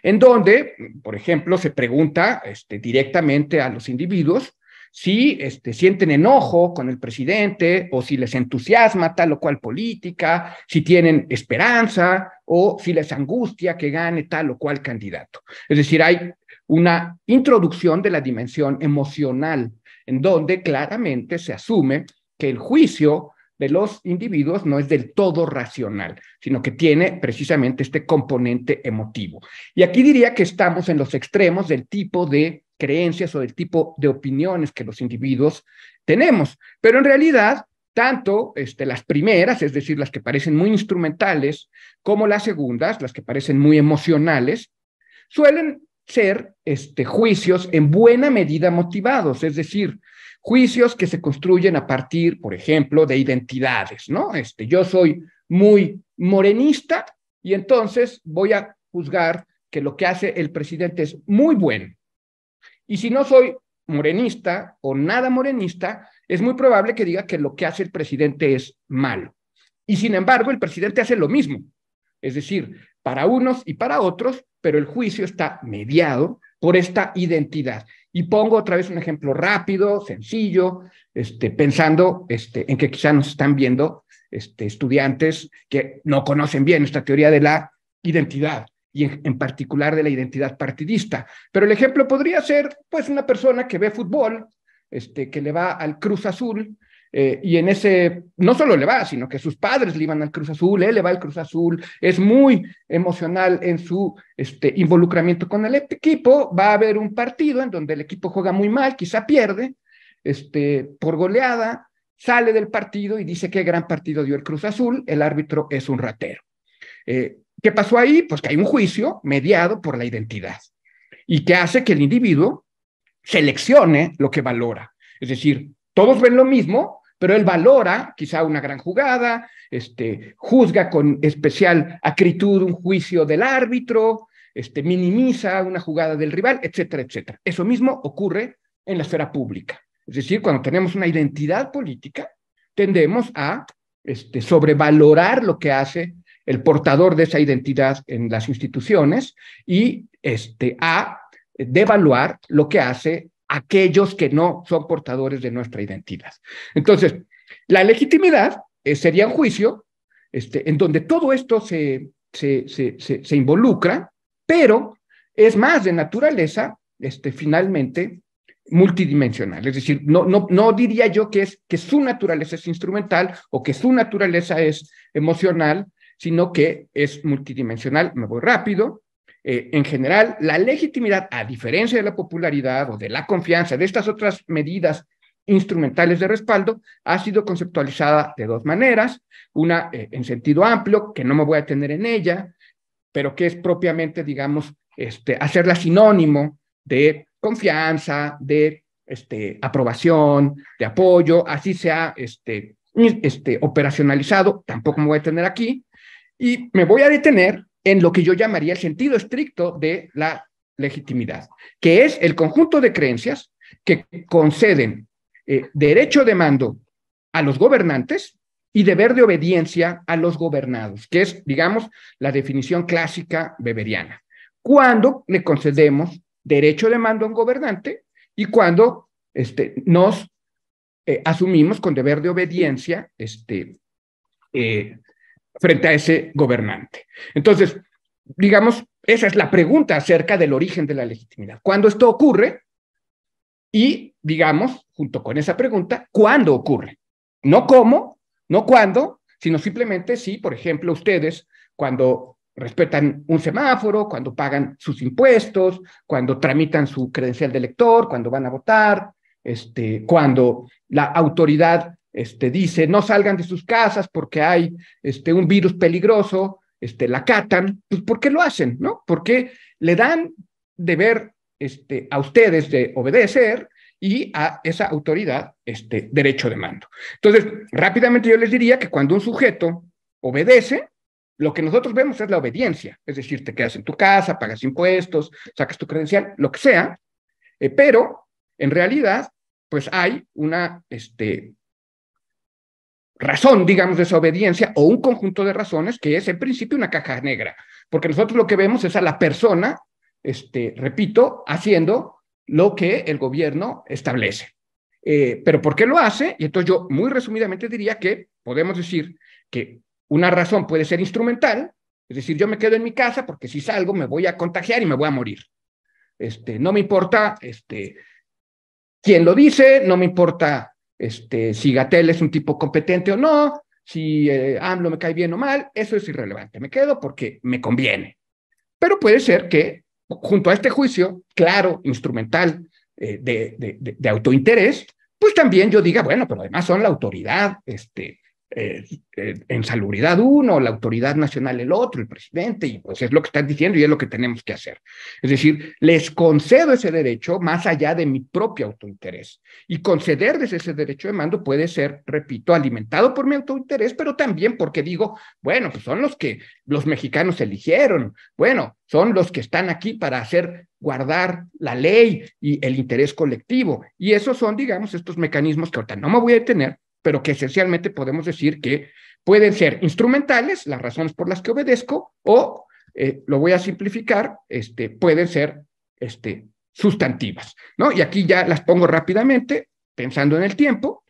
en donde, por ejemplo, se pregunta directamente a los individuos si sienten enojo con el presidente o si les entusiasma tal o cual política, si tienen esperanza o si les angustia que gane tal o cual candidato. Es decir, hay una introducción de la dimensión emocional, en donde claramente se asume que el juicio de los individuos no es del todo racional, sino que tiene precisamente este componente emotivo. Y aquí diría que estamos en los extremos del tipo de creencias o del tipo de opiniones que los individuos tenemos, pero en realidad tanto las primeras, es decir, las que parecen muy instrumentales, como las segundas, las que parecen muy emocionales, suelen ser juicios en buena medida motivados, es decir, juicios que se construyen a partir, por ejemplo, de identidades, ¿no? Yo soy muy morenista y entonces voy a juzgar que lo que hace el presidente es muy bueno. Y si no soy morenista o nada morenista, es muy probable que diga que lo que hace el presidente es malo. Y sin embargo, el presidente hace lo mismo. Es decir, para unos y para otros, pero el juicio está mediado por esta identidad. Y pongo otra vez un ejemplo rápido, sencillo, pensando en que quizá nos están viendo estudiantes que no conocen bien esta teoría de la identidad y en particular de la identidad partidista. Pero el ejemplo podría ser, pues, una persona que ve fútbol, que le va al Cruz Azul, y en ese, no solo le va, sino que sus padres le iban al Cruz Azul, él le va al Cruz Azul, es muy emocional en su involucramiento con el equipo, va a haber un partido en donde el equipo juega muy mal, quizá pierde, por goleada, sale del partido y dice qué gran partido dio el Cruz Azul, el árbitro es un ratero. ¿Qué pasó ahí? Pues que hay un juicio mediado por la identidad y que hace que el individuo seleccione lo que valora. Es decir, todos ven lo mismo, pero él valora quizá una gran jugada, juzga con especial acritud un juicio del árbitro, minimiza una jugada del rival, etcétera, etcétera. Eso mismo ocurre en la esfera pública. Es decir, cuando tenemos una identidad política, tendemos a sobrevalorar lo que hace el portador de esa identidad en las instituciones y a devaluar lo que hace aquellos que no son portadores de nuestra identidad. Entonces, la legitimidad sería un juicio en donde todo esto se involucra, pero es más de naturaleza, finalmente, multidimensional. Es decir, no diría yo que su naturaleza es instrumental o que su naturaleza es emocional, sino que es multidimensional. Me voy rápido. En general, la legitimidad, a diferencia de la popularidad o de la confianza, de estas otras medidas instrumentales de respaldo, ha sido conceptualizada de dos maneras. Una en sentido amplio, que no me voy a detener en ella, pero que es propiamente, digamos, hacerla sinónimo de confianza, de aprobación, de apoyo, así se ha operacionalizado, tampoco me voy a detener aquí, y me voy a detener en lo que yo llamaría el sentido estricto de la legitimidad, que es el conjunto de creencias que conceden derecho de mando a los gobernantes y deber de obediencia a los gobernados, que es, digamos, la definición clásica weberiana. Cuando le concedemos derecho de mando a un gobernante y cuando nos asumimos con deber de obediencia frente a ese gobernante. Entonces, digamos, esa es la pregunta acerca del origen de la legitimidad. ¿Cuándo esto ocurre? Y, digamos, junto con esa pregunta, ¿cuándo ocurre? No cómo, no cuándo, sino simplemente si, por ejemplo, ustedes, cuando respetan un semáforo, cuando pagan sus impuestos, cuando tramitan su credencial de elector, cuando van a votar, cuando la autoridad dice no salgan de sus casas porque hay un virus peligroso, la acatan, pues ¿por qué lo hacen? ¿No? Porque le dan deber a ustedes de obedecer y a esa autoridad derecho de mando. Entonces, rápidamente yo les diría que cuando un sujeto obedece, lo que nosotros vemos es la obediencia, es decir, te quedas en tu casa, pagas impuestos, sacas tu credencial, lo que sea, pero en realidad, pues hay una razón, digamos, de esa obediencia o un conjunto de razones que es en principio una caja negra, porque nosotros lo que vemos es a la persona, repito, haciendo lo que el gobierno establece. Pero ¿por qué lo hace? Y entonces yo muy resumidamente diría que podemos decir que una razón puede ser instrumental, es decir, yo me quedo en mi casa porque si salgo me voy a contagiar y me voy a morir. No me importa quién lo dice, no me importa si Gatell es un tipo competente o no, si AMLO me cae bien o mal, eso es irrelevante, me quedo porque me conviene. Pero puede ser que junto a este juicio, claro, instrumental, de autointerés, pues también yo diga, bueno, pero además son la autoridad en salubridad uno, la autoridad nacional el otro, el presidente, y pues es lo que están diciendo y es lo que tenemos que hacer. Es decir, les concedo ese derecho más allá de mi propio autointerés. Y concederles ese derecho de mando puede ser, repito, alimentado por mi autointerés, pero también porque digo, bueno, pues son los que los mexicanos eligieron, bueno, son los que están aquí para hacer guardar la ley y el interés colectivo. Y esos son, digamos, estos mecanismos que ahorita no me voy a detener, pero que esencialmente podemos decir que pueden ser instrumentales, las razones por las que obedezco, o, lo voy a simplificar, pueden ser sustantivas, ¿no? Y aquí ya las pongo rápidamente, pensando en el tiempo.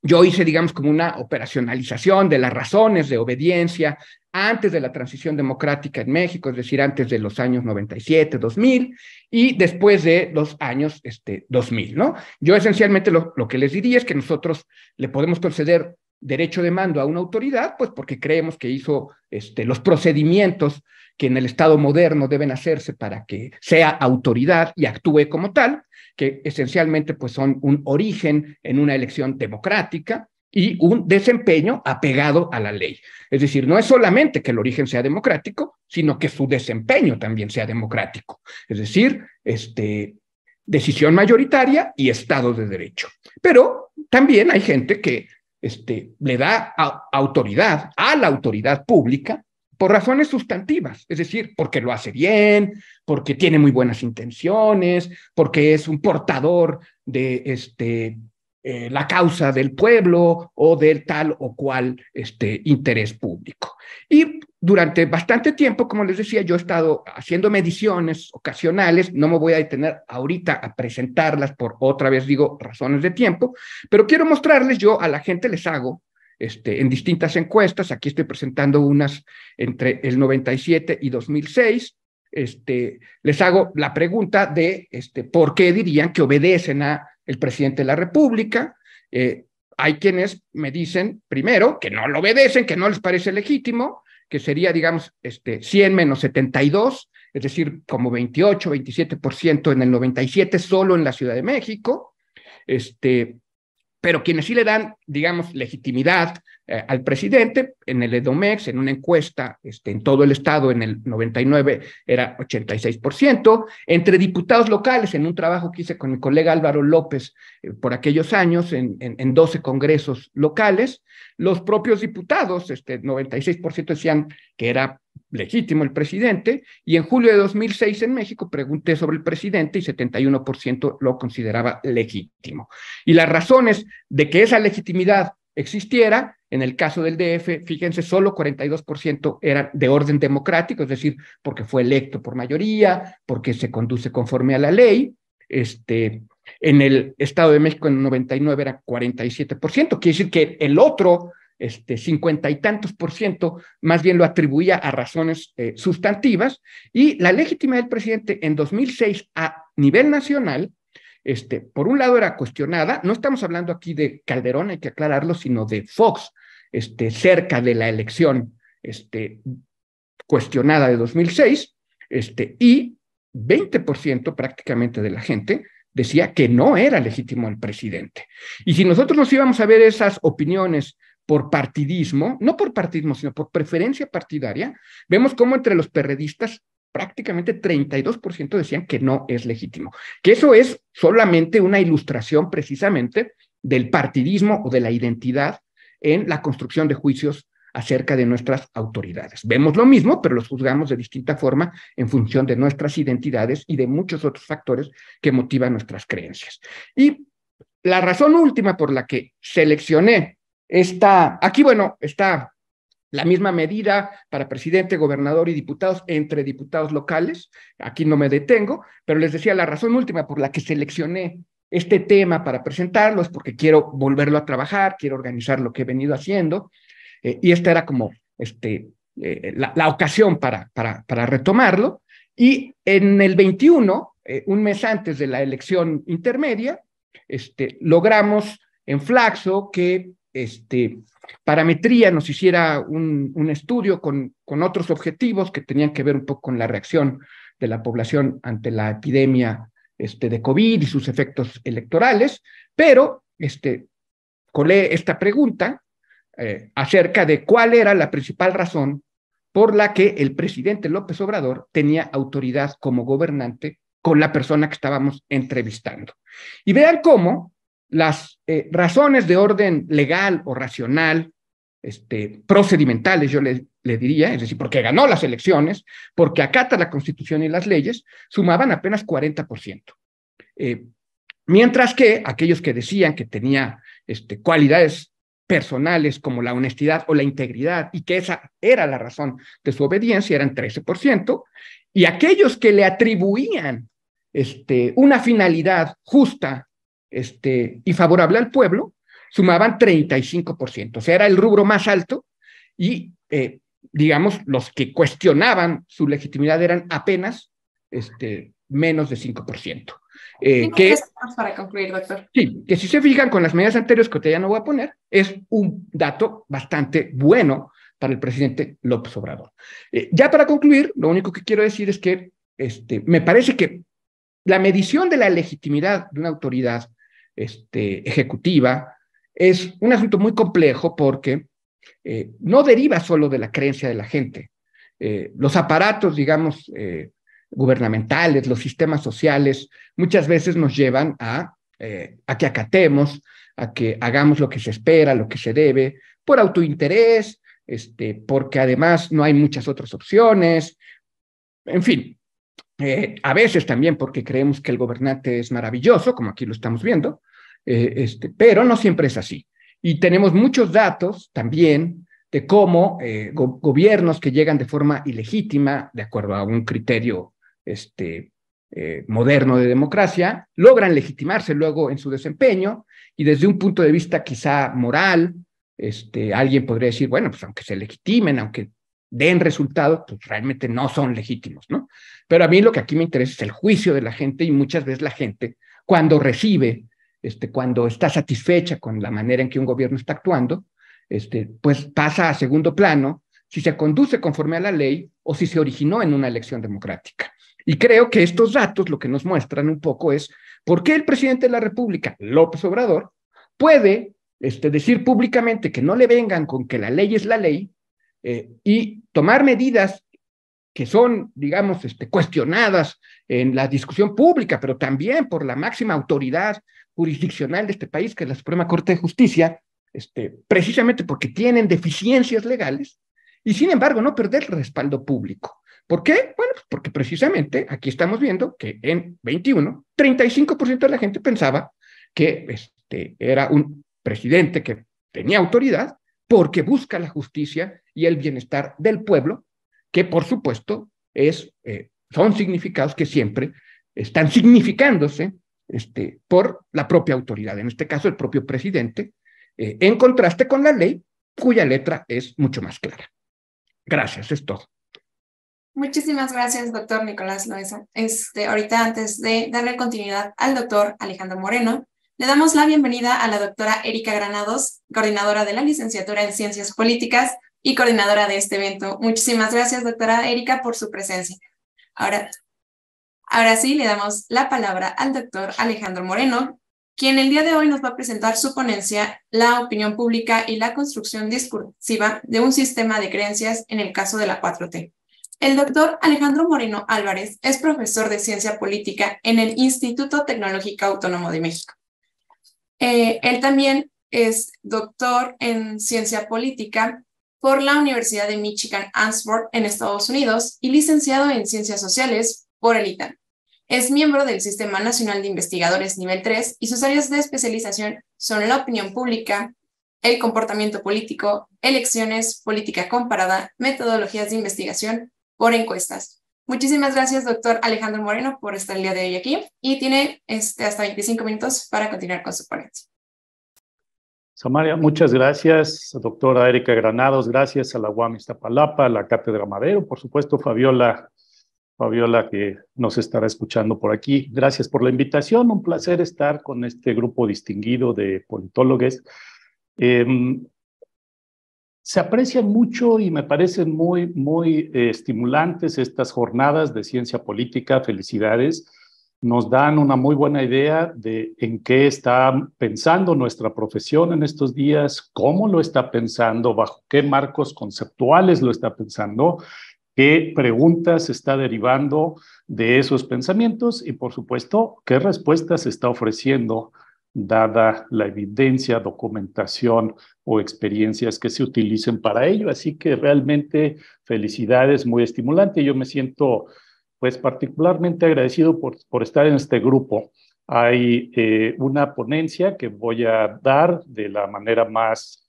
Yo hice, digamos, como una operacionalización de las razones de obediencia antes de la transición democrática en México, es decir, antes de los años 97, 2000, y después de los años 2000, ¿no? Yo esencialmente lo que les diría es que nosotros le podemos conceder derecho de mando a una autoridad, pues porque creemos que hizo los procedimientos que en el Estado moderno deben hacerse para que sea autoridad y actúe como tal, que esencialmente pues son un origen en una elección democrática y un desempeño apegado a la ley. Es decir, no es solamente que el origen sea democrático, sino que su desempeño también sea democrático. Es decir, decisión mayoritaria y Estado de Derecho. Pero también hay gente que le da autoridad a la autoridad pública por razones sustantivas, es decir, porque lo hace bien, porque tiene muy buenas intenciones, porque es un portador de la causa del pueblo o del tal o cual interés público. Y durante bastante tiempo, como les decía, yo he estado haciendo mediciones ocasionales, no me voy a detener ahorita a presentarlas por, otra vez digo, razones de tiempo, pero quiero mostrarles, yo a la gente les hago en distintas encuestas, aquí estoy presentando unas entre el 97 y 2006, les hago la pregunta de por qué dirían que obedecen a el presidente de la República. Hay quienes me dicen, primero, que no lo obedecen, que no les parece legítimo, que sería, digamos, 100 menos 72, es decir, como 28, 27% en el 97, solo en la Ciudad de México, pero quienes sí le dan, digamos, legitimidad al presidente, en el Edomex, en una encuesta en todo el estado, en el 99 era 86%, entre diputados locales, en un trabajo que hice con mi colega Álvaro López por aquellos años, en 12 congresos locales, los propios diputados, 96% decían que era legítimo el presidente, y en julio de 2006 en México pregunté sobre el presidente y 71% lo consideraba legítimo. Y las razones de que esa legitimidad existiera, en el caso del DF, fíjense, solo 42% eran de orden democrático, es decir, porque fue electo por mayoría, porque se conduce conforme a la ley. En el Estado de México en el 99 era 47%, quiere decir que el otro 50 y tantos % más bien lo atribuía a razones sustantivas, y la legitimidad del presidente en 2006 a nivel nacional, por un lado era cuestionada, no estamos hablando aquí de Calderón, hay que aclararlo, sino de Fox, cerca de la elección cuestionada de 2006, y 20% prácticamente de la gente decía que no era legítimo el presidente. Y si nosotros nos íbamos a ver esas opiniones por partidismo, no por partidismo, sino por preferencia partidaria, vemos cómo entre los perredistas prácticamente 32% decían que no es legítimo, que eso es solamente una ilustración precisamente del partidismo o de la identidad en la construcción de juicios acerca de nuestras autoridades. Vemos lo mismo, pero los juzgamos de distinta forma en función de nuestras identidades y de muchos otros factores que motivan nuestras creencias. Y la razón última por la que seleccioné aquí, bueno, está la misma medida para presidente, gobernador y diputados entre diputados locales. Aquí no me detengo, pero les decía, la razón última por la que seleccioné este tema para presentarlo es porque quiero volverlo a trabajar, quiero organizar lo que he venido haciendo, y esta era como la ocasión para retomarlo. Y en el 21, un mes antes de la elección intermedia, logramos en Flaxo que Parametría nos hiciera un estudio con otros objetivos que tenían que ver un poco con la reacción de la población ante la epidemia de COVID y sus efectos electorales, pero colé esta pregunta acerca de cuál era la principal razón por la que el presidente López Obrador tenía autoridad como gobernante con la persona que estábamos entrevistando. Y vean cómo las razones de orden legal o racional, procedimentales, yo le diría, es decir, porque ganó las elecciones, porque acata la Constitución y las leyes, sumaban apenas 40%. Mientras que aquellos que decían que tenía cualidades personales como la honestidad o la integridad y que esa era la razón de su obediencia eran 13%, y aquellos que le atribuían una finalidad justa y favorable al pueblo sumaban 35%, o sea, era el rubro más alto y, digamos, los que cuestionaban su legitimidad eran apenas menos de 5%. Para concluir, doctor. Sí, que si se fijan con las medidas anteriores que ya no voy a poner, es un dato bastante bueno para el presidente López Obrador. Ya para concluir, lo único que quiero decir es que me parece que la medición de la legitimidad de una autoridad ejecutiva es un asunto muy complejo porque no deriva solo de la creencia de la gente. Los aparatos, digamos, gubernamentales, los sistemas sociales, muchas veces nos llevan a que acatemos, a que hagamos lo que se espera, lo que se debe, por autointerés, porque además no hay muchas otras opciones, en fin, a veces también porque creemos que el gobernante es maravilloso, como aquí lo estamos viendo, pero no siempre es así. Y tenemos muchos datos también de cómo gobiernos que llegan de forma ilegítima, de acuerdo a un criterio moderno de democracia, logran legitimarse luego en su desempeño y desde un punto de vista quizá moral, alguien podría decir, bueno, pues aunque se legitimen, aunque den resultados, pues realmente no son legítimos, ¿no? Pero a mí lo que aquí me interesa es el juicio de la gente y muchas veces la gente, cuando recibe, cuando está satisfecha con la manera en que un gobierno está actuando, pues pasa a segundo plano si se conduce conforme a la ley o si se originó en una elección democrática. Y creo que estos datos lo que nos muestran un poco es por qué el presidente de la República, López Obrador, puede decir públicamente que no le vengan con que la ley es la ley y tomar medidas que son, digamos, cuestionadas en la discusión pública, pero también por la máxima autoridad jurisdiccional de este país, que es la Suprema Corte de Justicia, precisamente porque tienen deficiencias legales, y sin embargo no perder el respaldo público. ¿Por qué? Bueno, pues porque precisamente aquí estamos viendo que en 21, 35% de la gente pensaba que era un presidente que tenía autoridad porque busca la justicia y el bienestar del pueblo, que por supuesto son significados que siempre están significándose por la propia autoridad, en este caso el propio presidente, en contraste con la ley, cuya letra es mucho más clara. Gracias, es todo. Muchísimas gracias, doctor Nicolás Loaiza. Ahorita, antes de darle continuidad al doctor Alejandro Moreno, le damos la bienvenida a la doctora Erika Granados, coordinadora de la licenciatura en Ciencias Políticas y coordinadora de este evento. Muchísimas gracias, doctora Erika, por su presencia. Ahora sí, le damos la palabra al doctor Alejandro Moreno, quien el día de hoy nos va a presentar su ponencia, La opinión pública y la construcción discursiva de un sistema de creencias en el caso de la 4T. El doctor Alejandro Moreno Álvarez es profesor de Ciencia Política en el Instituto Tecnológico Autónomo de México. Él también es doctor en Ciencia Política por la Universidad de Michigan Ann Arbor en Estados Unidos y licenciado en Ciencias Sociales por el ITAM. Es miembro del Sistema Nacional de Investigadores Nivel 3 y sus áreas de especialización son la opinión pública, el comportamiento político, elecciones, política comparada, metodologías de investigación por encuestas. Muchísimas gracias, doctor Alejandro Moreno, por estar el día de hoy aquí y tiene hasta 25 minutos para continuar con su ponencia. Samaria, muchas gracias, doctora Erika Granados, gracias a la UAM Iztapalapa, a la Cátedra Madero, por supuesto, Fabiola, que nos estará escuchando por aquí. Gracias por la invitación, un placer estar con este grupo distinguido de politólogos. Se aprecian mucho y me parecen muy estimulantes estas jornadas de ciencia política. Felicidades. nos dan una muy buena idea de en qué está pensando nuestra profesión en estos días, cómo lo está pensando, bajo qué marcos conceptuales lo está pensando, qué preguntas está derivando de esos pensamientos y, por supuesto, qué respuestas está ofreciendo dada la evidencia, documentación o experiencias que se utilicen para ello. Así que realmente felicidades, muy estimulante. Yo me siento pues particularmente agradecido por estar en este grupo. Hay una ponencia que voy a dar de la manera más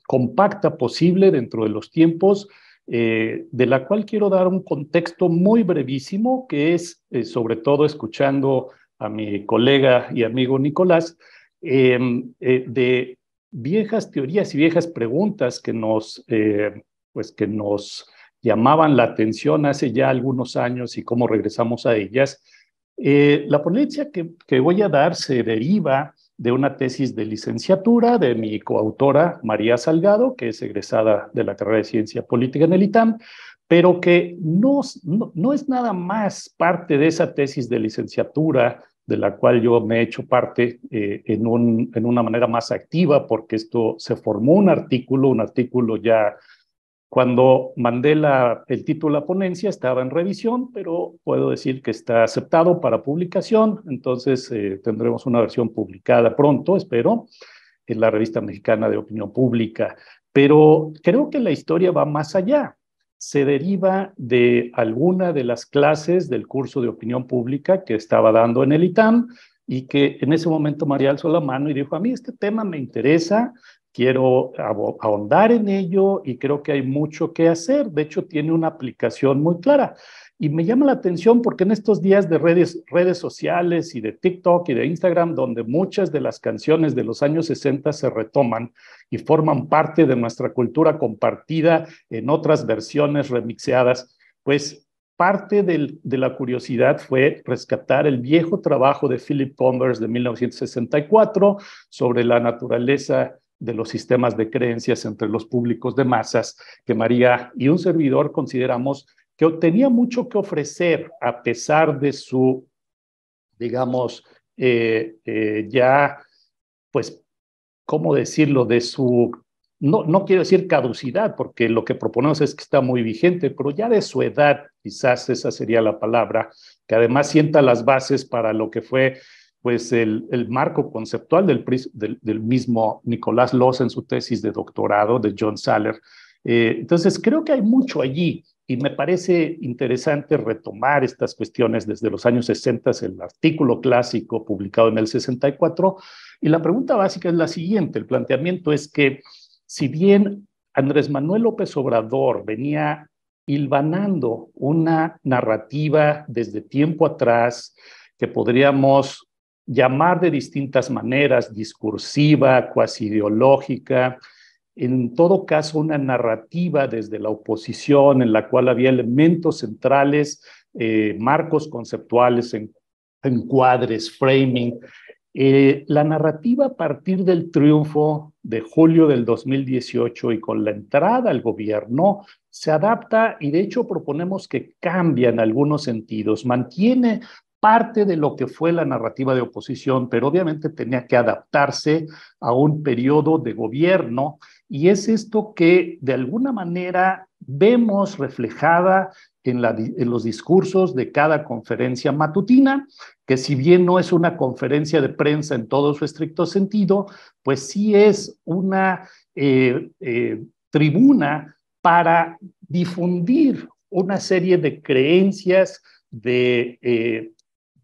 compacta posible dentro de los tiempos, de la cual quiero dar un contexto muy brevísimo, que es sobre todo escuchando a mi colega y amigo Nicolás, de viejas teorías y viejas preguntas pues que nos llamaban la atención hace ya algunos años y cómo regresamos a ellas. La ponencia que voy a dar se deriva de una tesis de licenciatura de mi coautora María Salgado, que es egresada de la carrera de Ciencia Política en el ITAM, pero que no es nada más parte de esa tesis de licenciatura de la cual yo me he hecho parte en una manera más activa, porque esto se formó un artículo ya cuando mandé el título a la ponencia, estaba en revisión, pero puedo decir que está aceptado para publicación, entonces tendremos una versión publicada pronto, espero, en la Revista Mexicana de Opinión Pública. Pero creo que la historia va más allá. Se deriva de alguna de las clases del curso de opinión pública que estaba dando en el ITAM y que en ese momento María alzó la mano y dijo, a mí este tema me interesa, quiero ahondar en ello y creo que hay mucho que hacer. De hecho, tiene una aplicación muy clara. Y me llama la atención porque en estos días de redes sociales y de TikTok y de Instagram, donde muchas de las canciones de los años 60 se retoman y forman parte de nuestra cultura compartida en otras versiones remixeadas, pues parte de la curiosidad fue rescatar el viejo trabajo de Philip Converse de 1964 sobre la naturaleza de los sistemas de creencias entre los públicos de masas, que María y un servidor consideramos que tenía mucho que ofrecer a pesar de su, digamos, ya, pues, ¿cómo decirlo? De su, no quiero decir caducidad, porque lo que proponemos es que está muy vigente, pero ya de su edad, quizás esa sería la palabra, que además sienta las bases para lo que fue pues el marco conceptual del mismo Nicolás Loss en su tesis de doctorado de John Saller. Entonces, creo que hay mucho allí y me parece interesante retomar estas cuestiones desde los años 60, el artículo clásico publicado en el 64. Y la pregunta básica es la siguiente. El planteamiento es que si bien Andrés Manuel López Obrador venía hilvanando una narrativa desde tiempo atrás que podríamos llamar de distintas maneras, discursiva, cuasi ideológica, en todo caso una narrativa desde la oposición en la cual había elementos centrales, marcos conceptuales, encuadres, framing. La narrativa a partir del triunfo de julio del 2018 y con la entrada al gobierno se adapta y de hecho proponemos que cambia en algunos sentidos, mantiene parte de lo que fue la narrativa de oposición, pero obviamente tenía que adaptarse a un periodo de gobierno y es esto que de alguna manera vemos reflejada en los discursos de cada conferencia matutina, que si bien no es una conferencia de prensa en todo su estricto sentido, pues sí es una tribuna para difundir una serie de creencias, de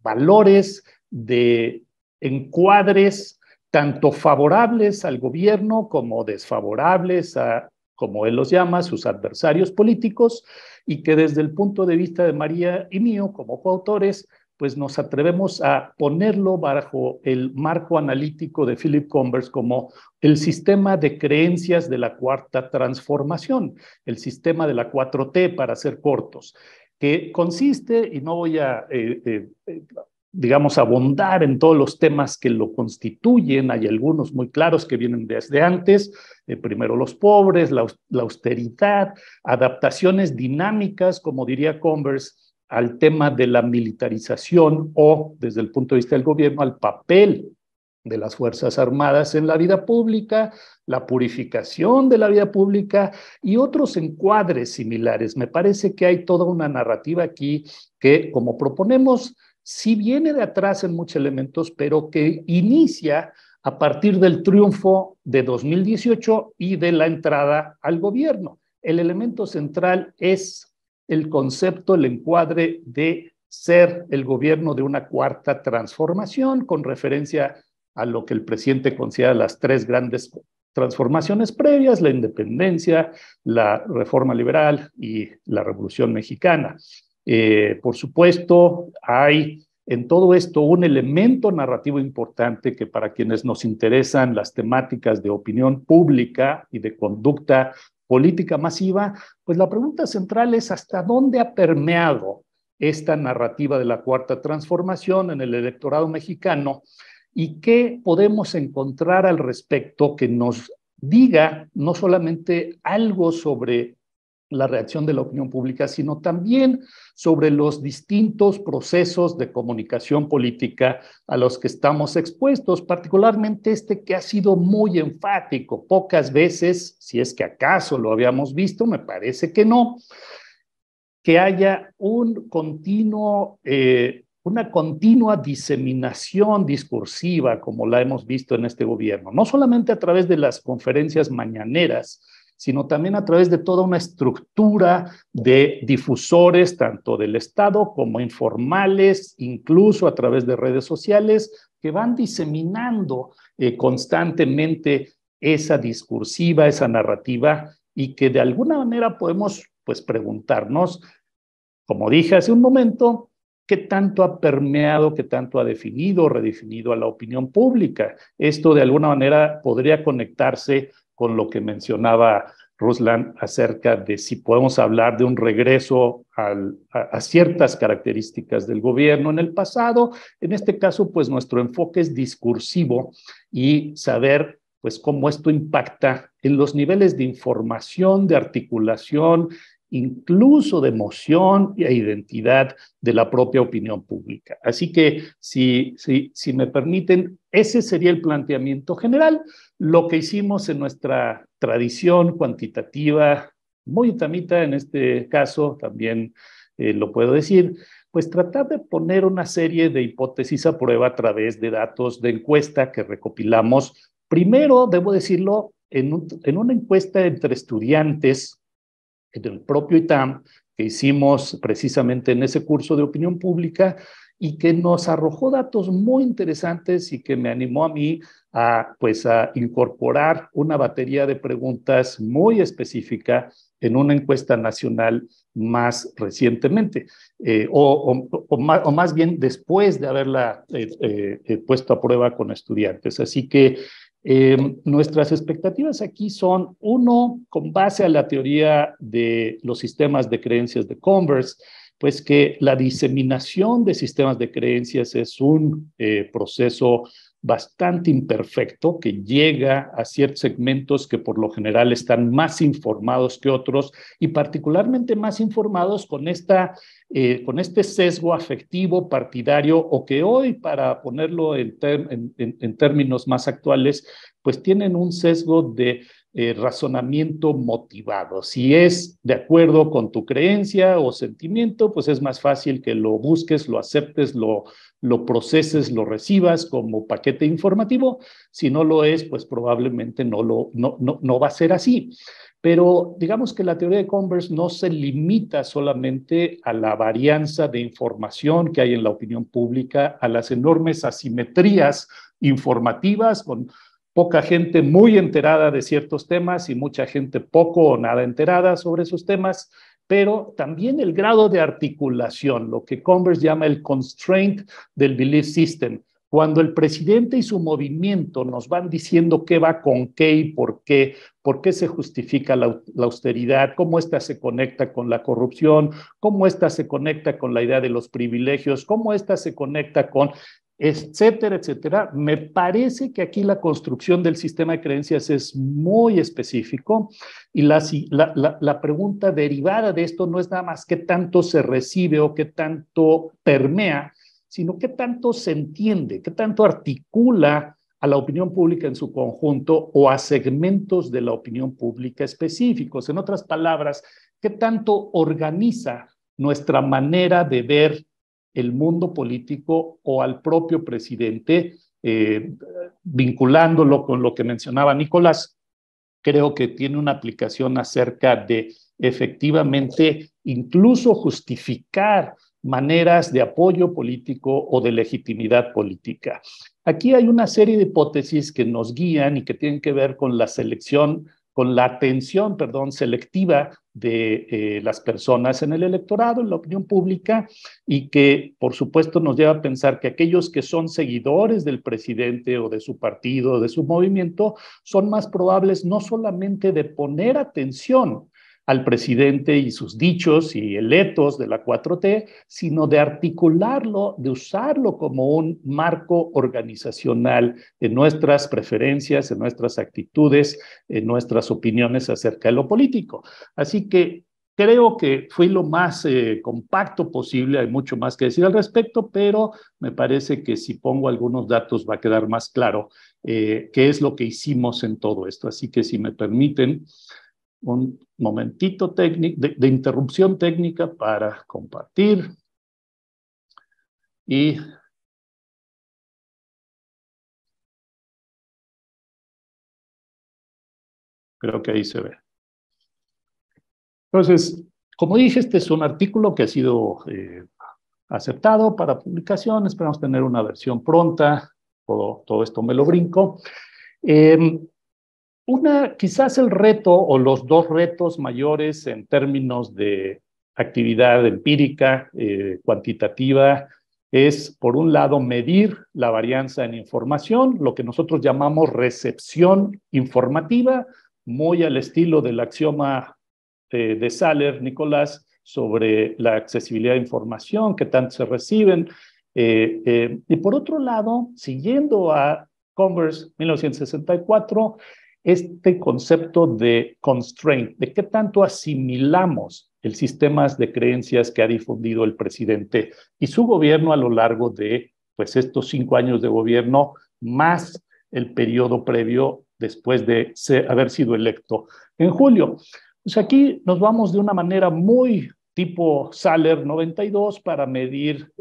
valores, de encuadres, tanto favorables al gobierno como desfavorables a, como él los llama, sus adversarios políticos, y que desde el punto de vista de María y mío, como coautores, pues nos atrevemos a ponerlo bajo el marco analítico de Philip Converse como el sistema de creencias de la cuarta transformación, el sistema de la 4T para ser cortos, que consiste, y no voy a, digamos, abundar en todos los temas que lo constituyen, hay algunos muy claros que vienen desde antes, primero los pobres, la austeridad, adaptaciones dinámicas, como diría Converse, al tema de la militarización o, desde el punto de vista del gobierno, al papel de las Fuerzas Armadas en la vida pública, la purificación de la vida pública y otros encuadres similares. Me parece que hay toda una narrativa aquí que, como proponemos, sí viene de atrás en muchos elementos, pero que inicia a partir del triunfo de 2018 y de la entrada al gobierno. El elemento central es el concepto, el encuadre de ser el gobierno de una cuarta transformación, con referencia a lo que el presidente considera las tres grandes transformaciones previas: la independencia, la reforma liberal y la Revolución Mexicana. Por supuesto, hay en todo esto un elemento narrativo importante que, para quienes nos interesan las temáticas de opinión pública y de conducta política masiva, pues la pregunta central es hasta dónde ha permeado esta narrativa de la cuarta transformación en el electorado mexicano y qué podemos encontrar al respecto que nos diga no solamente algo sobre la reacción de la opinión pública, sino también sobre los distintos procesos de comunicación política a los que estamos expuestos, particularmente este que ha sido muy enfático. Pocas veces, si es que acaso lo habíamos visto, me parece que no, que haya un continuo, una continua diseminación discursiva, como la hemos visto en este gobierno, no solamente a través de las conferencias mañaneras, sino también a través de toda una estructura de difusores, tanto del Estado como informales, incluso a través de redes sociales, que van diseminando constantemente esa discursiva, esa narrativa, y que de alguna manera podemos, pues, preguntarnos, como dije hace un momento, ¿qué tanto ha permeado, qué tanto ha definido, redefinido a la opinión pública? Esto de alguna manera podría conectarse con lo que mencionaba Ruslan acerca de si podemos hablar de un regreso a ciertas características del gobierno en el pasado. En este caso, pues nuestro enfoque es discursivo y saber, pues, cómo esto impacta en los niveles de información, de articulación, incluso de emoción e identidad de la propia opinión pública. Así que, si me permiten, ese sería el planteamiento general. Lo que hicimos en nuestra tradición cuantitativa, muy tamita en este caso, también lo puedo decir, pues tratar de poner una serie de hipótesis a prueba a través de datos de encuesta que recopilamos. Primero, debo decirlo, en una encuesta entre estudiantes del propio ITAM, que hicimos precisamente en ese curso de opinión pública y que nos arrojó datos muy interesantes y que me animó a mí a incorporar una batería de preguntas muy específica en una encuesta nacional más recientemente, o más bien después de haberla puesto a prueba con estudiantes. Así que nuestras expectativas aquí son, uno, con base a la teoría de los sistemas de creencias de Converse, pues que la diseminación de sistemas de creencias es un proceso bastante imperfecto que llega a ciertos segmentos que por lo general están más informados que otros y particularmente más informados con este sesgo afectivo partidario o que hoy, para ponerlo en términos más actuales, pues tienen un sesgo de razonamiento motivado. Si es de acuerdo con tu creencia o sentimiento, pues es más fácil que lo busques, lo aceptes, lo proceses, lo recibas como paquete informativo. Si no lo es, pues probablemente no va a ser así. Pero digamos que la teoría de Converse no se limita solamente a la varianza de información que hay en la opinión pública, a las enormes asimetrías informativas con poca gente muy enterada de ciertos temas y mucha gente poco o nada enterada sobre esos temas, pero también el grado de articulación, lo que Converse llama el constraint del belief system. Cuando el presidente y su movimiento nos van diciendo qué va con qué y por qué se justifica la austeridad, cómo ésta se conecta con la corrupción, cómo ésta se conecta con la idea de los privilegios, cómo ésta se conecta con etcétera, etcétera. Me parece que aquí la construcción del sistema de creencias es muy específico y la pregunta derivada de esto no es nada más qué tanto se recibe o qué tanto permea, sino qué tanto se entiende, qué tanto articula a la opinión pública en su conjunto o a segmentos de la opinión pública específicos. En otras palabras, qué tanto organiza nuestra manera de ver el mundo político o al propio presidente, vinculándolo con lo que mencionaba Nicolás. Creo que tiene una aplicación acerca de efectivamente incluso justificar maneras de apoyo político o de legitimidad política. Aquí hay una serie de hipótesis que nos guían y que tienen que ver con la selección, con la atención, selectiva de las personas en el electorado, en la opinión pública, y que, por supuesto, nos lleva a pensar que aquellos que son seguidores del presidente o de su partido o de su movimiento son más probables no solamente de poner atención al presidente y sus dichos y el ethos de la 4T, sino de articularlo, de usarlo como un marco organizacional en nuestras preferencias, en nuestras actitudes, en nuestras opiniones acerca de lo político. Así que creo que fui lo más compacto posible, hay mucho más que decir al respecto, pero me parece que si pongo algunos datos va a quedar más claro qué es lo que hicimos en todo esto. Así que si me permiten, un momentito de interrupción técnica para compartir. Y creo que ahí se ve. Entonces, como dije, este es un artículo que ha sido aceptado para publicación. Esperamos tener una versión pronta. Todo esto me lo brinco. Quizás el reto o los dos retos mayores en términos de actividad empírica, cuantitativa, es, por un lado, medir la varianza en información, lo que nosotros llamamos recepción informativa, muy al estilo del axioma de Saller, Nicolás, sobre la accesibilidad de información, que tanto se reciben. Y por otro lado, siguiendo a Converse 1964, este concepto de constraint, de qué tanto asimilamos el sistema de creencias que ha difundido el presidente y su gobierno a lo largo de estos 5 años de gobierno, más el periodo previo después de haber sido electo en julio. Pues aquí nos vamos de una manera muy tipo Saller 92 para medir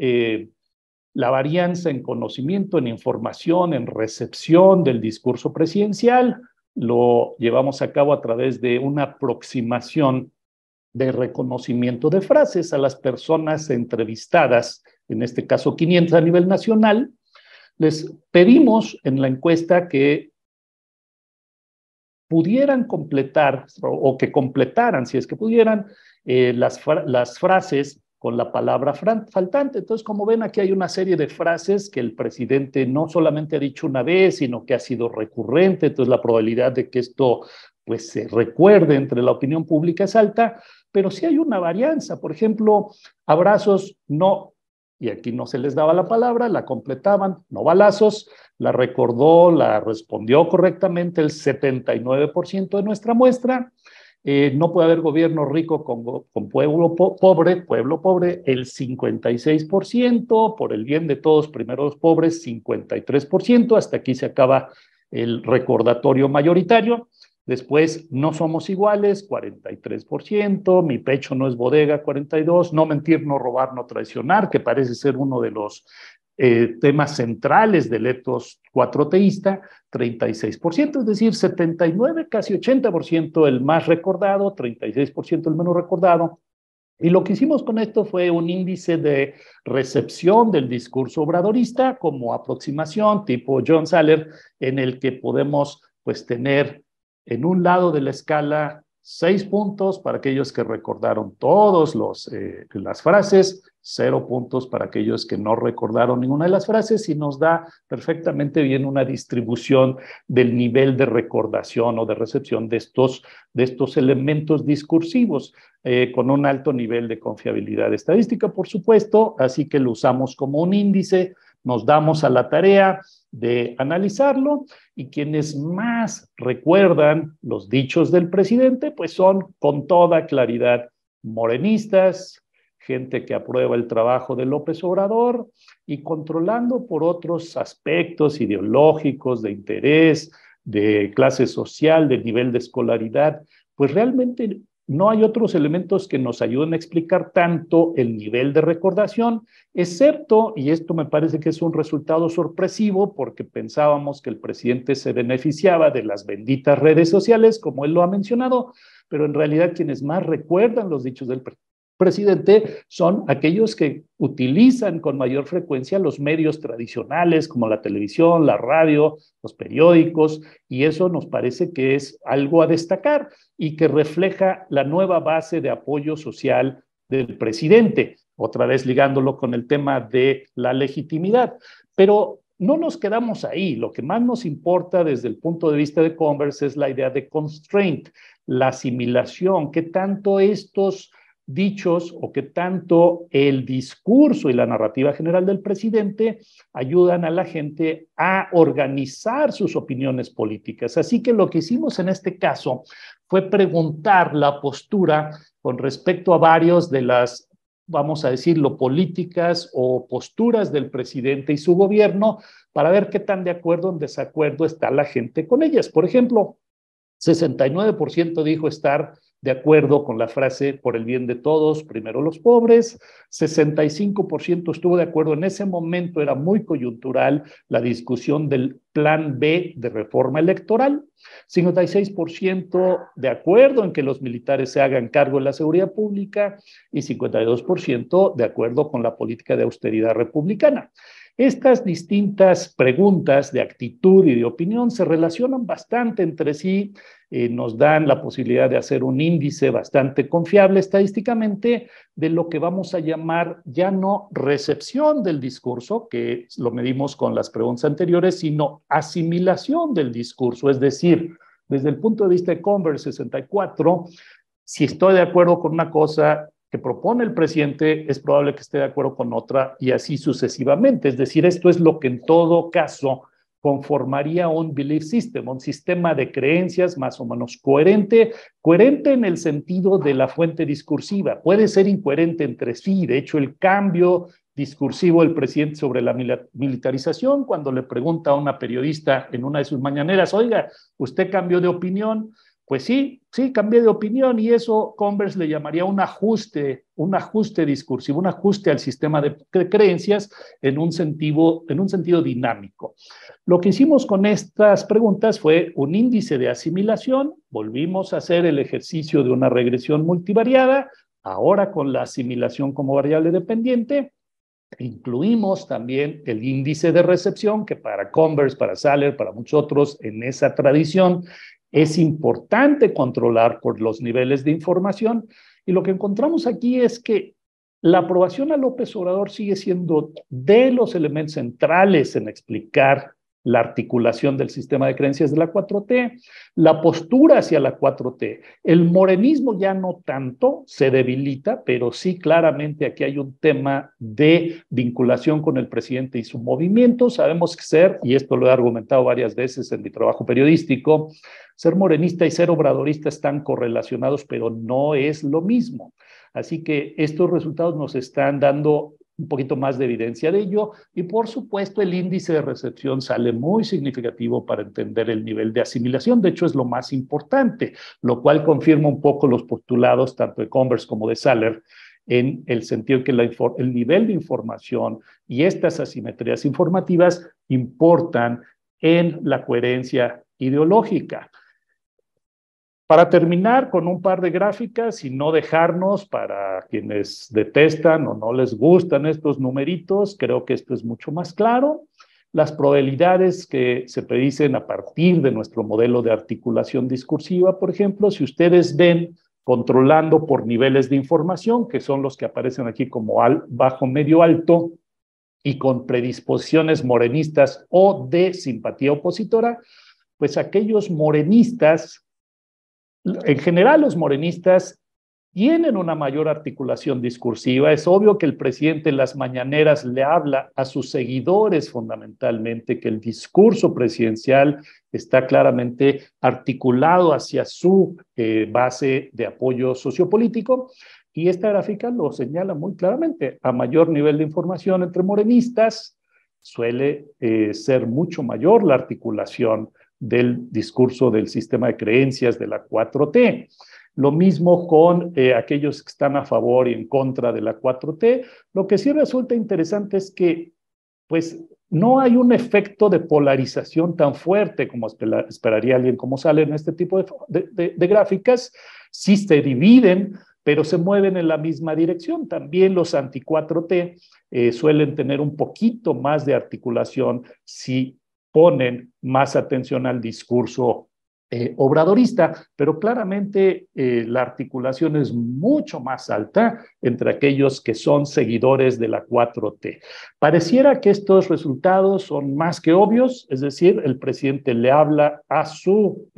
la varianza en conocimiento, en información, en recepción del discurso presidencial. Lo llevamos a cabo a través de una aproximación de reconocimiento de frases a las personas entrevistadas, en este caso 500 a nivel nacional. Les pedimos en la encuesta que pudieran completar o que completaran, si es que pudieran, las frases con la palabra faltante. Entonces, como ven, aquí hay una serie de frases que el presidente no solamente ha dicho una vez, sino que ha sido recurrente. Entonces, la probabilidad de que esto se recuerde entre la opinión pública es alta, pero sí hay una varianza. Por ejemplo, abrazos no, y aquí no se les daba la palabra, la completaban, no balazos, la recordó, la respondió correctamente el 79% de nuestra muestra. No puede haber gobierno rico con pueblo pobre, el 56%, por el bien de todos, primero los pobres, 53%, hasta aquí se acaba el recordatorio mayoritario. Después, no somos iguales, 43%, mi pecho no es bodega, 42%, no mentir, no robar, no traicionar, que parece ser uno de los temas centrales del ethos cuatroteísta, 36%, es decir, 79%, casi 80% el más recordado, 36% el menos recordado. Y lo que hicimos con esto fue un índice de recepción del discurso obradorista como aproximación tipo John Saller, en el que podemos tener en un lado de la escala 6 puntos para aquellos que recordaron todas las frases, 0 puntos para aquellos que no recordaron ninguna de las frases, y nos da perfectamente bien una distribución del nivel de recordación o de recepción de estos elementos discursivos, con un alto nivel de confiabilidad estadística, por supuesto, así que lo usamos como un índice nos damos a la tarea de analizarlo, y quienes más recuerdan los dichos del presidente, pues son con toda claridad morenistas, gente que aprueba el trabajo de López Obrador, y controlando por otros aspectos ideológicos, de interés, de clase social, de nivel de escolaridad, pues realmente no hay otros elementos que nos ayuden a explicar tanto el nivel de recordación, excepto, y esto me parece que es un resultado sorpresivo, porque pensábamos que el presidente se beneficiaba de las benditas redes sociales, como él lo ha mencionado, pero en realidad quienes más recuerdan los dichos del presidente son aquellos que utilizan con mayor frecuencia los medios tradicionales como la televisión, la radio, los periódicos, y eso nos parece que es algo a destacar y que refleja la nueva base de apoyo social del presidente, otra vez ligándolo con el tema de la legitimidad. Pero no nos quedamos ahí. Lo que más nos importa desde el punto de vista de Converse es la idea de constraint, la asimilación, qué tanto estos dichos o qué tanto el discurso y la narrativa general del presidente ayudan a la gente a organizar sus opiniones políticas. Así que lo que hicimos en este caso fue preguntar la postura con respecto a varios de las, vamos a decirlo, políticas o posturas del presidente y su gobierno, para ver qué tan de acuerdo o en desacuerdo está la gente con ellas. Por ejemplo, 69% dijo estar de acuerdo con la frase por el bien de todos, primero los pobres. 65% estuvo de acuerdo. En ese momento era muy coyuntural la discusión del plan B de reforma electoral. 56% de acuerdo en que los militares se hagan cargo de la seguridad pública y 52% de acuerdo con la política de austeridad republicana. Estas distintas preguntas de actitud y de opinión se relacionan bastante entre sí, nos dan la posibilidad de hacer un índice bastante confiable estadísticamente de lo que vamos a llamar ya no recepción del discurso, que lo medimos con las preguntas anteriores, sino asimilación del discurso. Es decir, desde el punto de vista de Converse 64, si estoy de acuerdo con una cosa que propone el presidente, es probable que esté de acuerdo con otra y así sucesivamente. Es decir, esto es lo que en todo caso conformaría un belief system, un sistema de creencias más o menos coherente, coherente en el sentido de la fuente discursiva. Puede ser incoherente entre sí. De hecho, el cambio discursivo del presidente sobre la militarización, cuando le pregunta a una periodista en una de sus mañaneras, oiga, ¿usted cambió de opinión? Pues sí, cambié de opinión, y eso Converse le llamaría un ajuste discursivo, un ajuste al sistema de creencias en un sentido dinámico. Lo que hicimos con estas preguntas fue un índice de asimilación. Volvimos a hacer el ejercicio de una regresión multivariada, ahora con la asimilación como variable dependiente. Incluimos también el índice de recepción, que para Converse, para Saller, para muchos otros en esa tradición es importante controlar por los niveles de información. Y lo que encontramos aquí es que la aprobación a López Obrador sigue siendo de los elementos centrales en explicar la articulación del sistema de creencias de la 4T, la postura hacia la 4T. El morenismo ya no tanto se debilita, pero sí claramente aquí hay un tema de vinculación con el presidente y su movimiento. Sabemos que ser, y esto lo he argumentado varias veces en mi trabajo periodístico, ser morenista y ser obradorista están correlacionados, pero no es lo mismo. Así que estos resultados nos están dando un poquito más de evidencia de ello, y por supuesto el índice de recepción sale muy significativo para entender el nivel de asimilación. De hecho, es lo más importante, lo cual confirma un poco los postulados tanto de Converse como de Saller, en el sentido que el nivel de información y estas asimetrías informativas importan en la coherencia ideológica. Para terminar con un par de gráficas y no dejarnos, para quienes detestan o no les gustan estos numeritos, creo que esto es mucho más claro. Las probabilidades que se predicen a partir de nuestro modelo de articulación discursiva, por ejemplo, si ustedes ven controlando por niveles de información, que son los que aparecen aquí como bajo, medio, alto, y con predisposiciones morenistas o de simpatía opositora, pues aquellos morenistas, en general los morenistas tienen una mayor articulación discursiva. Es obvio que el presidente en las mañaneras le habla a sus seguidores fundamentalmente, que el discurso presidencial está claramente articulado hacia su base de apoyo sociopolítico. Y esta gráfica lo señala muy claramente. A mayor nivel de información entre morenistas, suele ser mucho mayor la articulación del discurso del sistema de creencias de la 4T. Lo mismo con aquellos que están a favor y en contra de la 4T. Lo que sí resulta interesante es que, pues, no hay un efecto de polarización tan fuerte como esperaría alguien como sale en este tipo de gráficas. Sí se dividen, pero se mueven en la misma dirección. También los anti-4T suelen tener un poquito más de articulación si ponen más atención al discurso obradorista, pero claramente la articulación es mucho más alta entre aquellos que son seguidores de la 4T. Pareciera que estos resultados son más que obvios, es decir, el presidente le habla a su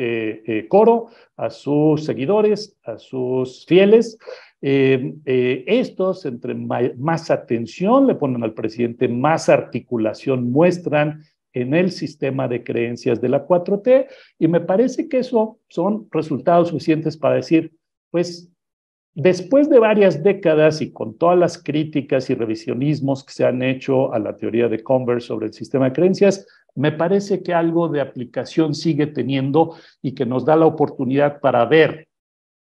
coro, a sus seguidores, a sus fieles. Estos, entre más atención le ponen al presidente, más articulación muestran en el sistema de creencias de la 4T, y me parece que eso son resultados suficientes para decir, pues, después de varias décadas y con todas las críticas y revisionismos que se han hecho a la teoría de Converse sobre el sistema de creencias, me parece que algo de aplicación sigue teniendo y que nos da la oportunidad para ver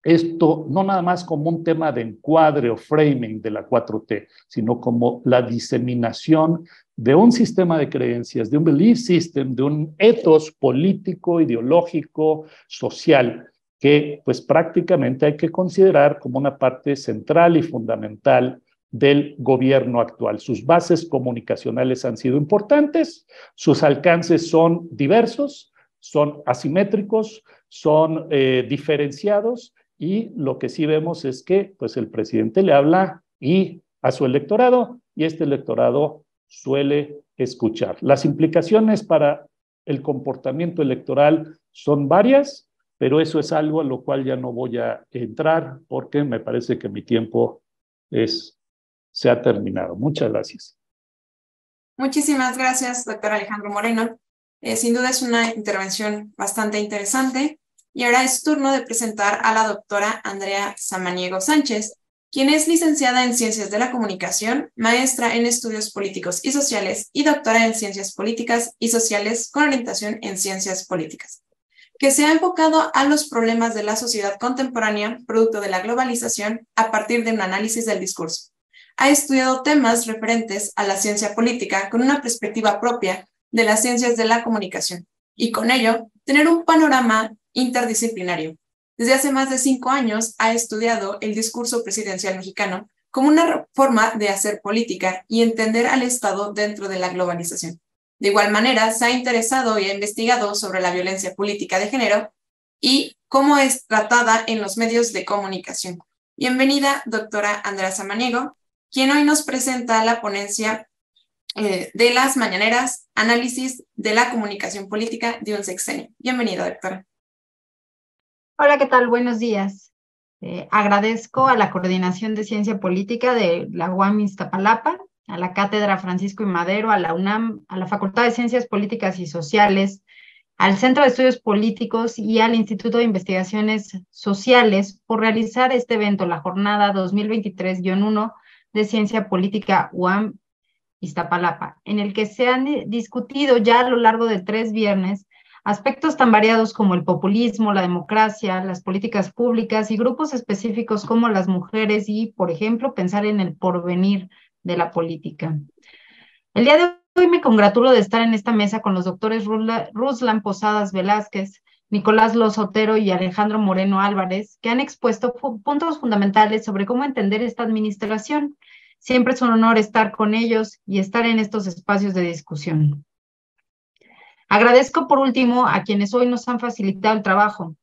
esto no nada más como un tema de encuadre o framing de la 4T, sino como la diseminación de un sistema de creencias, de un belief system, de un ethos político, ideológico, social, que pues prácticamente hay que considerar como una parte central y fundamental del gobierno actual. Sus bases comunicacionales han sido importantes, sus alcances son diversos, son asimétricos, son diferenciados, y lo que sí vemos es que pues el presidente le habla a su electorado, y este electorado suele escuchar. Las implicaciones para el comportamiento electoral son varias, pero eso es algo a lo cual ya no voy a entrar porque me parece que mi tiempo se ha terminado. Muchas gracias. Muchísimas gracias, doctor Alejandro Moreno. Sin duda es una intervención bastante interesante. Y ahora es turno de presentar a la doctora Andrea Samaniego Sánchez, quien es licenciada en Ciencias de la Comunicación, maestra en Estudios Políticos y Sociales y doctora en Ciencias Políticas y Sociales con orientación en Ciencias Políticas, que se ha enfocado a los problemas de la sociedad contemporánea, producto de la globalización, a partir de un análisis del discurso. Ha estudiado temas referentes a la ciencia política con una perspectiva propia de las ciencias de la comunicación y con ello tener un panorama interdisciplinario. Desde hace más de 5 años ha estudiado el discurso presidencial mexicano como una forma de hacer política y entender al Estado dentro de la globalización. De igual manera, se ha interesado y ha investigado sobre la violencia política de género y cómo es tratada en los medios de comunicación. Bienvenida, doctora Andrea Samaniego, quien hoy nos presenta la ponencia de las mañaneras, análisis de la comunicación política de un sexenio. Bienvenida, doctora. Hola, ¿qué tal? Buenos días. Agradezco a la Coordinación de Ciencia Política de la UAM Iztapalapa, a la Cátedra Francisco I. Madero, a la UNAM, a la Facultad de Ciencias Políticas y Sociales, al Centro de Estudios Políticos y al Instituto de Investigaciones Sociales por realizar este evento, la jornada 2023-1 de Ciencia Política UAM Iztapalapa, en el que se han discutido ya a lo largo de 3 viernes aspectos tan variados como el populismo, la democracia, las políticas públicas y grupos específicos como las mujeres y, por ejemplo, pensar en el porvenir de la política. El día de hoy me congratulo de estar en esta mesa con los doctores Ruslan Posadas Velázquez, Nicolás Loza Otero y Alejandro Moreno Álvarez, que han expuesto puntos fundamentales sobre cómo entender esta administración. Siempre es un honor estar con ellos y estar en estos espacios de discusión. Agradezco por último a quienes hoy nos han facilitado el trabajo,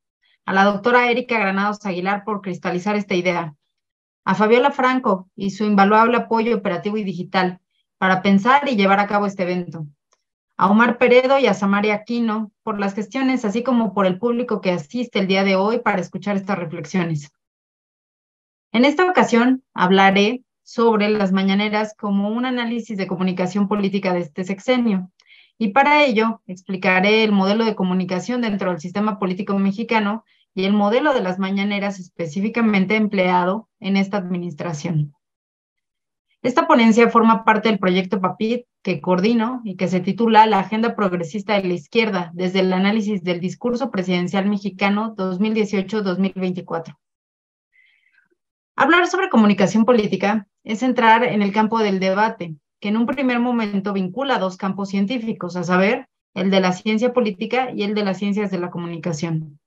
a la doctora Erika Granados Aguilar por cristalizar esta idea, a Fabiola Franco y su invaluable apoyo operativo y digital para pensar y llevar a cabo este evento, a Omar Peredo y a Samaria Aquino por las gestiones, así como por el público que asiste el día de hoy para escuchar estas reflexiones. En esta ocasión hablaré sobre las mañaneras como un análisis de comunicación política de este sexenio. Y para ello explicaré el modelo de comunicación dentro del sistema político mexicano y el modelo de las mañaneras específicamente empleado en esta administración. Esta ponencia forma parte del proyecto PAPIT que coordino y que se titula La Agenda Progresista de la Izquierda desde el análisis del discurso presidencial mexicano 2018-2024. Hablar sobre comunicación política es entrar en el campo del debate, que en un primer momento vincula dos campos científicos, a saber, el de la ciencia política y el de las ciencias de la comunicación.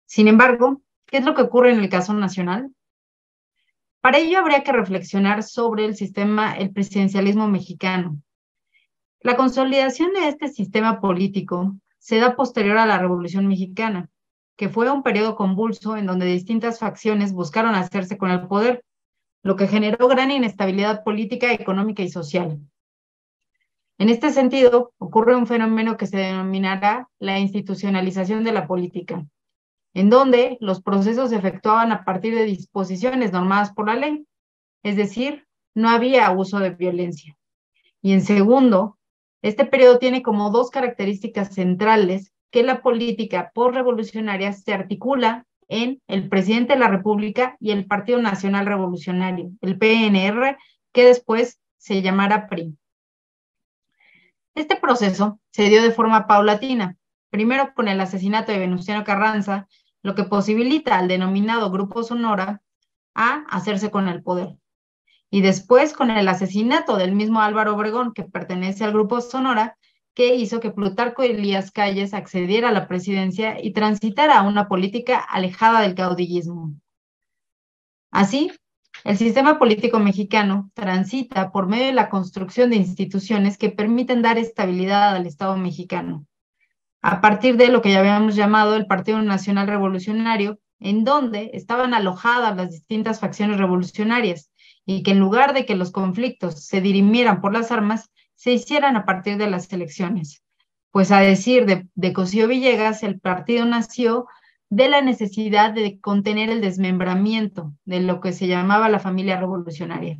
Sin embargo, ¿qué es lo que ocurre en el caso nacional? Para ello habría que reflexionar sobre el presidencialismo mexicano. La consolidación de este sistema político se da posterior a la Revolución Mexicana, que fue un periodo convulso en donde distintas facciones buscaron hacerse con el poder, lo que generó gran inestabilidad política, económica y social. En este sentido, ocurre un fenómeno que se denominará la institucionalización de la política, en donde los procesos se efectuaban a partir de disposiciones normadas por la ley, es decir, no había uso de violencia. Y en segundo, este periodo tiene como dos características centrales que la política postrevolucionaria se articula en el presidente de la República y el Partido Nacional Revolucionario, el PNR, que después se llamará PRI. Este proceso se dio de forma paulatina, primero con el asesinato de Venustiano Carranza, lo que posibilita al denominado Grupo Sonora a hacerse con el poder. Y después con el asesinato del mismo Álvaro Obregón, que pertenece al Grupo Sonora, que hizo que Plutarco Elías Calles accediera a la presidencia y transitara a una política alejada del caudillismo. Así, el sistema político mexicano transita por medio de la construcción de instituciones que permiten dar estabilidad al Estado mexicano, a partir de lo que ya habíamos llamado el Partido Nacional Revolucionario, en donde estaban alojadas las distintas facciones revolucionarias, y que en lugar de que los conflictos se dirimieran por las armas, se hicieran a partir de las elecciones. Pues a decir de Cosío Villegas, el partido nació de la necesidad de contener el desmembramiento de lo que se llamaba la familia revolucionaria.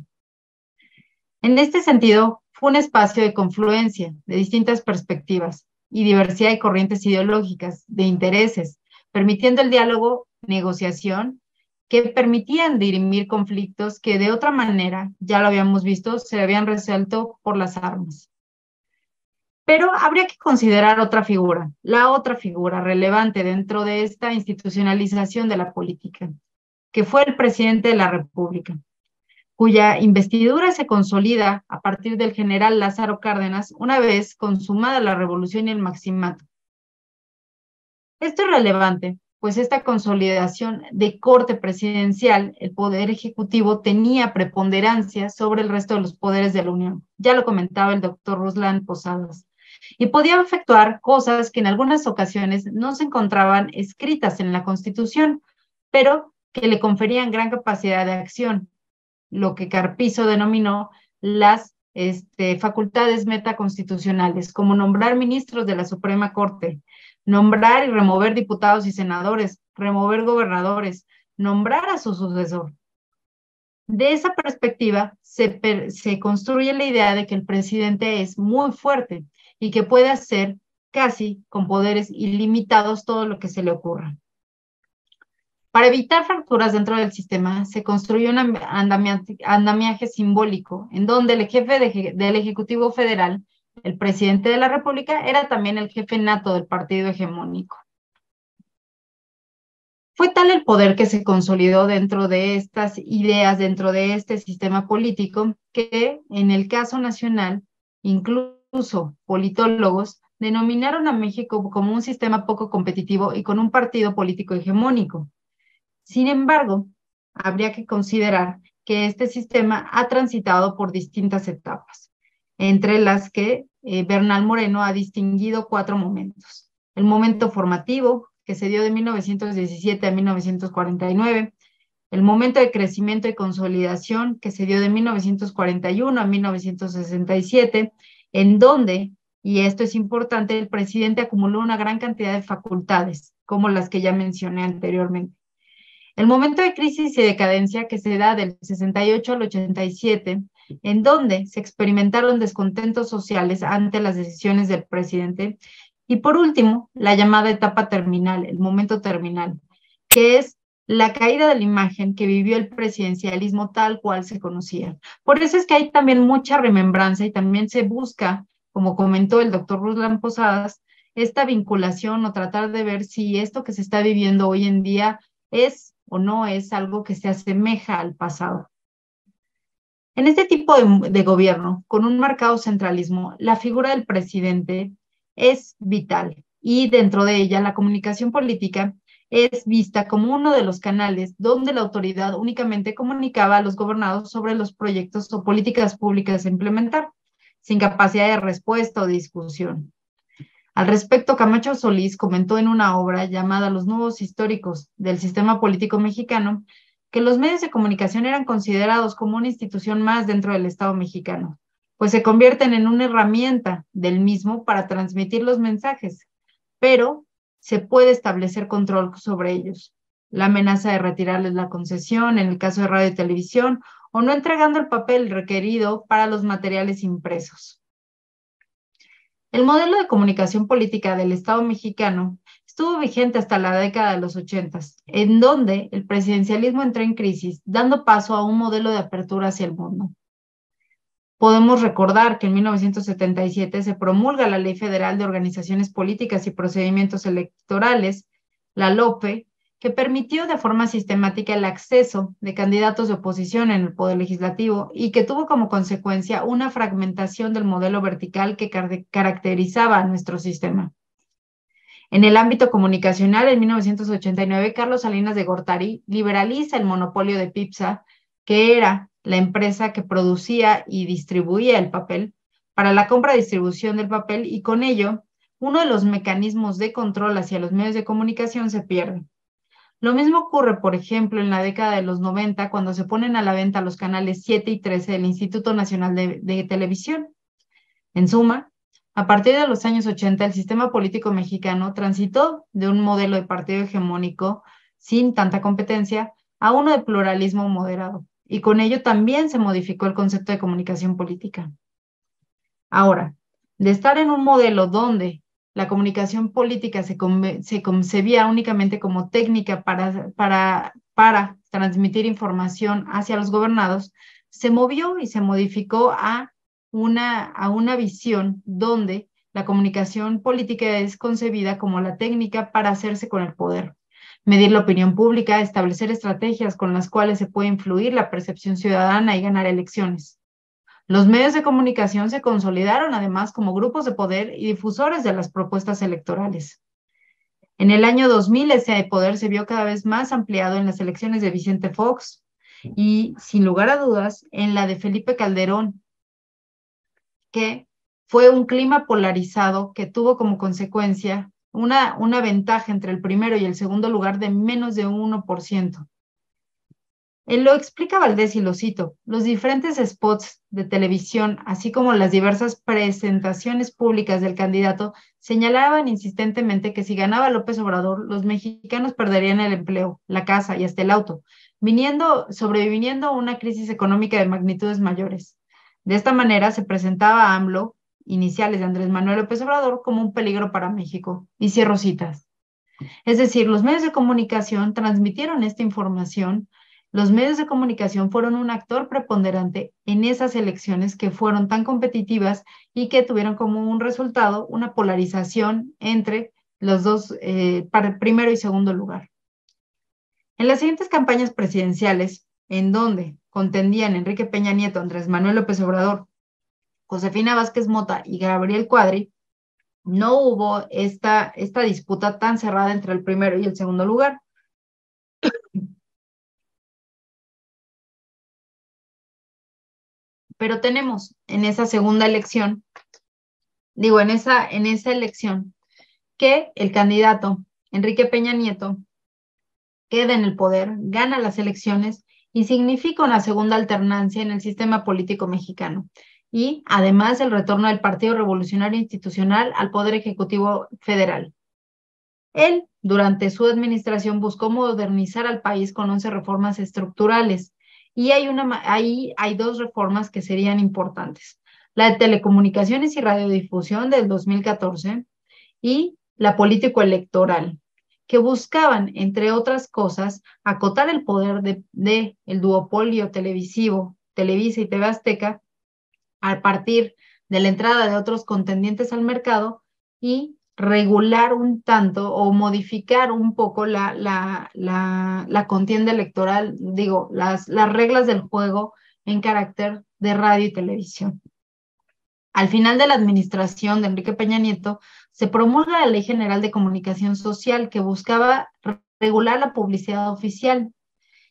En este sentido, fue un espacio de confluencia de distintas perspectivas y diversidad de corrientes ideológicas, de intereses, permitiendo el diálogo, negociación, que permitían dirimir conflictos que de otra manera, ya lo habíamos visto, se habían resuelto por las armas. Pero habría que considerar otra figura, la otra figura relevante dentro de esta institucionalización de la política, que fue el presidente de la República, cuya investidura se consolida a partir del general Lázaro Cárdenas una vez consumada la revolución y el maximato. Esto es relevante, pues esta consolidación de corte presidencial, el poder ejecutivo tenía preponderancia sobre el resto de los poderes de la Unión. Ya lo comentaba el doctor Ruslan Posadas. Y podía efectuar cosas que en algunas ocasiones no se encontraban escritas en la Constitución, pero que le conferían gran capacidad de acción, lo que Carpizo denominó las facultades metaconstitucionales, como nombrar ministros de la Suprema Corte, nombrar y remover diputados y senadores, remover gobernadores, nombrar a su sucesor. De esa perspectiva, se construye la idea de que el presidente es muy fuerte y que puede hacer casi con poderes ilimitados todo lo que se le ocurra. Para evitar fracturas dentro del sistema, se construyó un andamiaje simbólico, en donde el jefe del Ejecutivo Federal, el presidente de la República, era también el jefe nato del partido hegemónico. Fue tal el poder que se consolidó dentro de estas ideas, dentro de este sistema político, que en el caso nacional, incluso politólogos denominaron a México como un sistema poco competitivo y con un partido político hegemónico. Sin embargo, habría que considerar que este sistema ha transitado por distintas etapas, entre las que Bernal Moreno ha distinguido 4 momentos. El momento formativo, que se dio de 1917 a 1949, el momento de crecimiento y consolidación, que se dio de 1941 a 1967, en donde, y esto es importante, el presidente acumuló una gran cantidad de facultades, como las que ya mencioné anteriormente. El momento de crisis y decadencia que se da del 68 al 87, en donde se experimentaron descontentos sociales ante las decisiones del presidente. Y por último, la llamada etapa terminal, el momento terminal, que es la caída de la imagen que vivió el presidencialismo tal cual se conocía. Por eso es que hay también mucha remembranza y también se busca, como comentó el doctor Ruslan Posadas, esta vinculación o tratar de ver si esto que se está viviendo hoy en día es o no es algo que se asemeja al pasado. En este tipo de gobierno, con un marcado centralismo, la figura del presidente es vital y dentro de ella la comunicación política es vista como uno de los canales donde la autoridad únicamente comunicaba a los gobernados sobre los proyectos o políticas públicas a implementar, sin capacidad de respuesta o de discusión. Al respecto, Camacho Solís comentó en una obra llamada Los Nudos Históricos del Sistema Político Mexicano que los medios de comunicación eran considerados como una institución más dentro del Estado mexicano, pues se convierten en una herramienta del mismo para transmitir los mensajes, pero se puede establecer control sobre ellos. La amenaza de retirarles la concesión en el caso de radio y televisión o no entregando el papel requerido para los materiales impresos. El modelo de comunicación política del Estado mexicano estuvo vigente hasta la década de los 80, en donde el presidencialismo entró en crisis, dando paso a un modelo de apertura hacia el mundo. Podemos recordar que en 1977 se promulga la Ley Federal de Organizaciones Políticas y Procedimientos Electorales, la LOPE, que permitió de forma sistemática el acceso de candidatos de oposición en el Poder Legislativo y que tuvo como consecuencia una fragmentación del modelo vertical que caracterizaba a nuestro sistema. En el ámbito comunicacional, en 1989, Carlos Salinas de Gortari liberaliza el monopolio de PIPSA, que era la empresa que producía y distribuía el papel, para la compra y distribución del papel, y con ello, uno de los mecanismos de control hacia los medios de comunicación se pierde. Lo mismo ocurre, por ejemplo, en la década de los 90, cuando se ponen a la venta los canales 7 y 13 del Instituto Nacional de Televisión. En suma, a partir de los años 80, el sistema político mexicano transitó de un modelo de partido hegemónico sin tanta competencia a uno de pluralismo moderado, y con ello también se modificó el concepto de comunicación política. Ahora, de estar en un modelo donde la comunicación política se concebía únicamente como técnica para transmitir información hacia los gobernados, se movió y se modificó a una visión donde la comunicación política es concebida como la técnica para hacerse con el poder, medir la opinión pública, establecer estrategias con las cuales se puede influir la percepción ciudadana y ganar elecciones. Los medios de comunicación se consolidaron además como grupos de poder y difusores de las propuestas electorales. En el año 2000 ese poder se vio cada vez más ampliado en las elecciones de Vicente Fox y, sin lugar a dudas, en la de Felipe Calderón, que fue un clima polarizado que tuvo como consecuencia una ventaja entre el primero y el segundo lugar de menos de 1%. Él lo explica Valdés y lo cito: los diferentes spots de televisión, así como las diversas presentaciones públicas del candidato, señalaban insistentemente que si ganaba López Obrador, los mexicanos perderían el empleo, la casa y hasta el auto, sobreviviendo a una crisis económica de magnitudes mayores. De esta manera se presentaba a AMLO, iniciales de Andrés Manuel López Obrador, como un peligro para México. Y cierro citas. Es decir, los medios de comunicación transmitieron esta información. Los medios de comunicación fueron un actor preponderante en esas elecciones que fueron tan competitivas y que tuvieron como un resultado una polarización entre los dos, para el primero y segundo lugar. En las siguientes campañas presidenciales, en donde contendían Enrique Peña Nieto, Andrés Manuel López Obrador, Josefina Vázquez Mota y Gabriel Cuadri, no hubo esta disputa tan cerrada entre el primero y el segundo lugar. Pero tenemos en esa segunda elección, en esa elección, que el candidato Enrique Peña Nieto queda en el poder, gana las elecciones y significa una segunda alternancia en el sistema político mexicano. Y además el retorno del Partido Revolucionario Institucional al Poder Ejecutivo Federal. Él, durante su administración, buscó modernizar al país con 11 reformas estructurales. Y ahí hay dos reformas que serían importantes. La de telecomunicaciones y radiodifusión del 2014 y la político-electoral, que buscaban, entre otras cosas, acotar el poder de el duopolio televisivo, Televisa y TV Azteca, a partir de la entrada de otros contendientes al mercado y regular un tanto o modificar un poco la contienda electoral, digo, las reglas del juego en carácter de radio y televisión. Al final de la administración de Enrique Peña Nieto, se promulga la Ley General de Comunicación Social que buscaba regular la publicidad oficial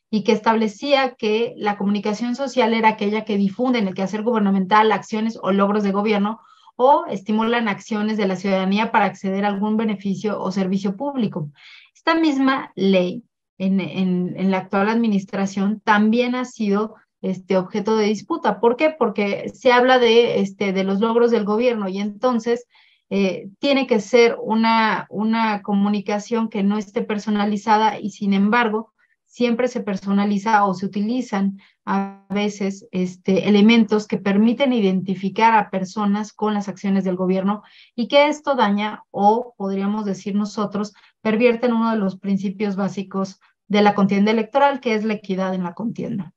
y que establecía que la comunicación social era aquella que difunde en el quehacer gubernamental acciones o logros de gobierno o estimulan acciones de la ciudadanía para acceder a algún beneficio o servicio público. Esta misma ley en la actual administración también ha sido objeto de disputa. ¿Por qué? Porque se habla de los logros del gobierno y entonces tiene que ser una comunicación que no esté personalizada y sin embargo siempre se personaliza o se utilizan a veces elementos que permiten identificar a personas con las acciones del gobierno y que esto daña o podríamos decir nosotros pervierte en uno de los principios básicos de la contienda electoral, que es la equidad en la contienda.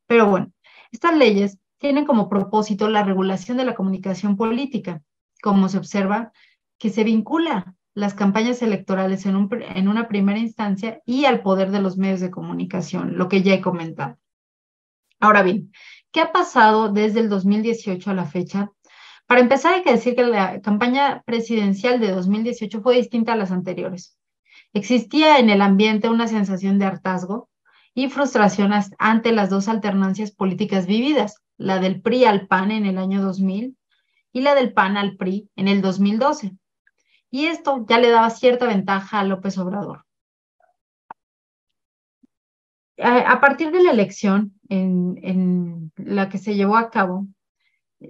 Pero bueno, estas leyes tienen como propósito la regulación de la comunicación política, como se observa que se vincula las campañas electorales en una primera instancia y al poder de los medios de comunicación, lo que ya he comentado. Ahora bien, ¿qué ha pasado desde el 2018 a la fecha? Para empezar, hay que decir que la campaña presidencial de 2018 fue distinta a las anteriores. Existía en el ambiente una sensación de hartazgo y frustración ante las dos alternancias políticas vividas, la del PRI al PAN en el año 2000 y la del PAN al PRI en el 2012. Y esto ya le daba cierta ventaja a López Obrador. A partir de la elección en la que se llevó a cabo,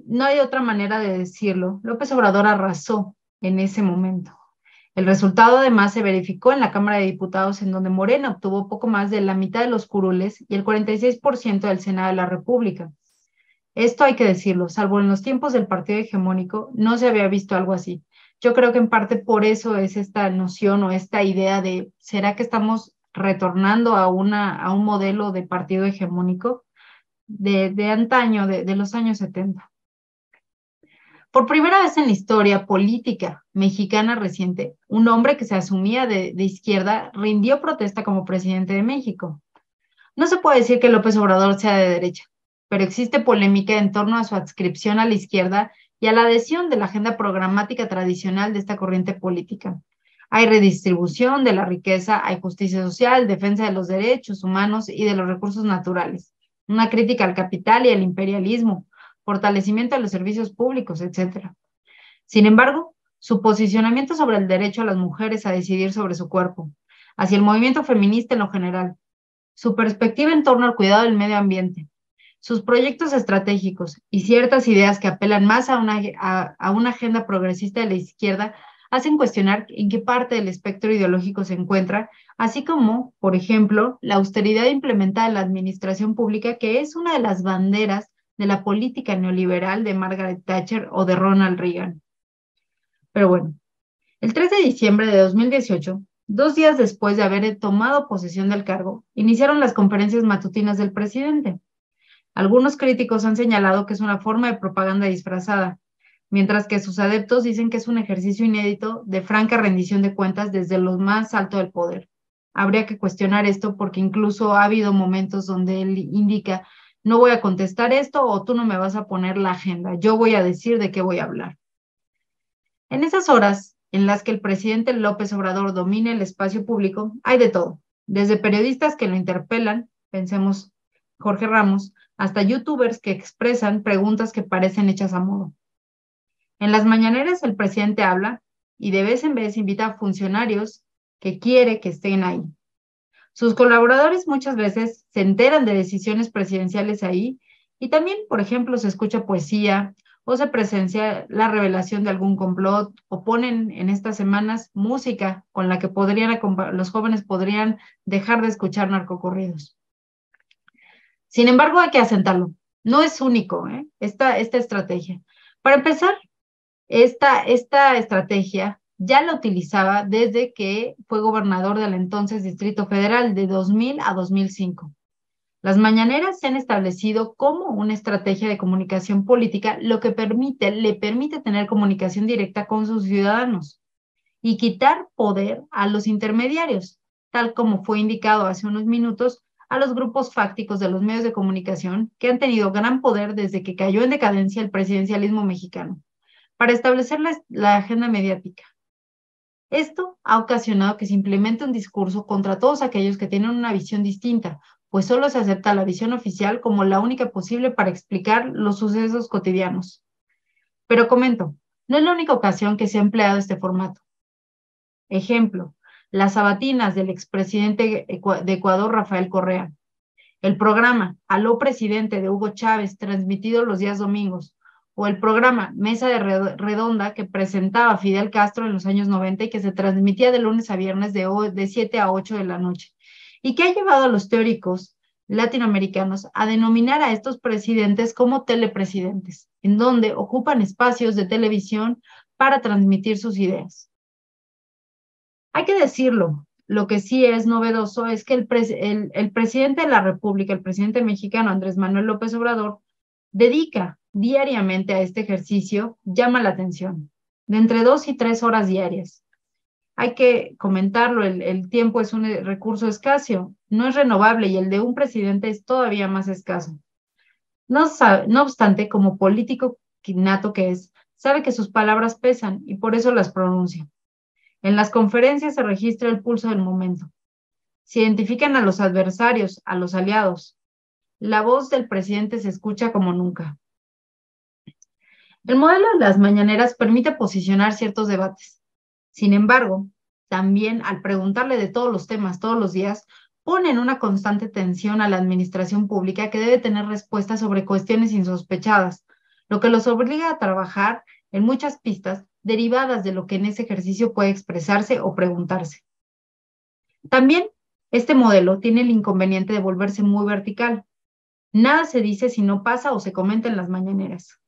no hay otra manera de decirlo, López Obrador arrasó en ese momento. El resultado además se verificó en la Cámara de Diputados, en donde Morena obtuvo poco más de la mitad de los curules y el 46% del Senado de la República. Esto hay que decirlo, salvo en los tiempos del partido hegemónico, no se había visto algo así. Yo creo que en parte por eso es esta noción o esta idea de, ¿será que estamos retornando a un modelo de partido hegemónico de antaño, de los años 70? Por primera vez en la historia política mexicana reciente, un hombre que se asumía de izquierda rindió protesta como presidente de México. No se puede decir que López Obrador sea de derecha, pero existe polémica en torno a su adscripción a la izquierda y a la adhesión de la agenda programática tradicional de esta corriente política. Hay redistribución de la riqueza, hay justicia social, defensa de los derechos humanos y de los recursos naturales, una crítica al capital y al imperialismo, fortalecimiento de los servicios públicos, etc. Sin embargo, su posicionamiento sobre el derecho a las mujeres a decidir sobre su cuerpo, hacia el movimiento feminista en lo general, su perspectiva en torno al cuidado del medio ambiente, sus proyectos estratégicos y ciertas ideas que apelan más a una agenda progresista de la izquierda hacen cuestionar en qué parte del espectro ideológico se encuentra, así como, por ejemplo, la austeridad implementada en la administración pública, que es una de las banderas de la política neoliberal de Margaret Thatcher o de Ronald Reagan. Pero bueno, el 3 de diciembre de 2018, 2 días después de haber tomado posesión del cargo, iniciaron las conferencias matutinas del presidente. Algunos críticos han señalado que es una forma de propaganda disfrazada, mientras que sus adeptos dicen que es un ejercicio inédito de franca rendición de cuentas desde lo más alto del poder. Habría que cuestionar esto porque incluso ha habido momentos donde él indica: no voy a contestar esto o tú no me vas a poner la agenda, yo voy a decir de qué voy a hablar. En esas horas en las que el presidente López Obrador domina el espacio público, hay de todo, desde periodistas que lo interpelan, pensemos Jorge Ramos, hasta youtubers que expresan preguntas que parecen hechas a modo. En las mañaneras el presidente habla y de vez en vez invita a funcionarios que quiere que estén ahí. Sus colaboradores muchas veces se enteran de decisiones presidenciales ahí y también, por ejemplo, se escucha poesía o se presencia la revelación de algún complot, o ponen en estas semanas música con la que los jóvenes podrían dejar de escuchar narcocorridos. Sin embargo, hay que asentarlo. No es único, esta estrategia. Para empezar, esta estrategia ya la utilizaba desde que fue gobernador del entonces Distrito Federal, de 2000 a 2005. Las mañaneras se han establecido como una estrategia de comunicación política, lo que le permite tener comunicación directa con sus ciudadanos y quitar poder a los intermediarios, tal como fue indicado hace unos minutos, a los grupos fácticos de los medios de comunicación que han tenido gran poder desde que cayó en decadencia el presidencialismo mexicano, para establecer la agenda mediática. Esto ha ocasionado que se implemente un discurso contra todos aquellos que tienen una visión distinta, pues solo se acepta la visión oficial como la única posible para explicar los sucesos cotidianos. Pero comento, no es la única ocasión que se ha empleado este formato. Ejemplo, las sabatinas del expresidente de Ecuador, Rafael Correa. El programa Aló Presidente de Hugo Chávez, transmitido los días domingos. O el programa Mesa de Redonda, que presentaba Fidel Castro en los años 90 y que se transmitía de lunes a viernes de 7 a 8 de la noche. Y que ha llevado a los teóricos latinoamericanos a denominar a estos presidentes como telepresidentes, en donde ocupan espacios de televisión para transmitir sus ideas. Hay que decirlo, lo que sí es novedoso es que el presidente de la República, el presidente mexicano Andrés Manuel López Obrador, dedica diariamente a este ejercicio, llama la atención, de entre 2 y 3 horas diarias. Hay que comentarlo, el tiempo es un recurso escaso, no es renovable y el de un presidente es todavía más escaso. No obstante, como político nato que es, sabe que sus palabras pesan y por eso las pronuncia. En las conferencias se registra el pulso del momento. Se identifican a los adversarios, a los aliados. La voz del presidente se escucha como nunca. El modelo de las mañaneras permite posicionar ciertos debates. Sin embargo, también al preguntarle de todos los temas todos los días, ponen una constante tensión a la administración pública que debe tener respuestas sobre cuestiones insospechadas, lo que los obliga a trabajar en muchas pistas derivadas de lo que en ese ejercicio puede expresarse o preguntarse. También, este modelo tiene el inconveniente de volverse muy vertical. Nada se dice si no pasa o se comenta en las mañaneras.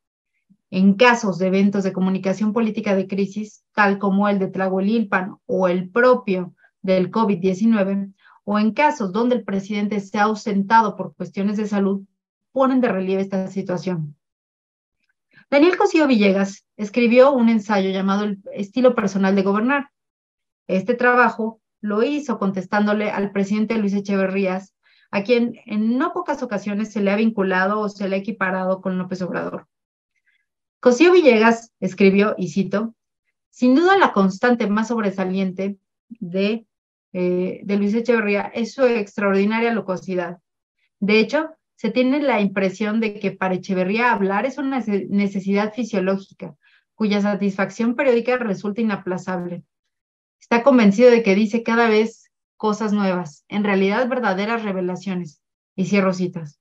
En casos de eventos de comunicación política de crisis, tal como el de Tlahuelilpan o el propio del COVID-19, o en casos donde el presidente se ha ausentado por cuestiones de salud, ponen de relieve esta situación. Daniel Cosío Villegas escribió un ensayo llamado El estilo personal de gobernar. Este trabajo lo hizo contestándole al presidente Luis Echeverría, a quien en no pocas ocasiones se le ha vinculado o se le ha equiparado con López Obrador. Cosío Villegas escribió, y cito, sin duda la constante más sobresaliente de Luis Echeverría es su extraordinaria locuacidad. De hecho, se tiene la impresión de que para Echeverría hablar es una necesidad fisiológica, cuya satisfacción periódica resulta inaplazable. Está convencido de que dice cada vez cosas nuevas, en realidad verdaderas revelaciones, y cierro citas.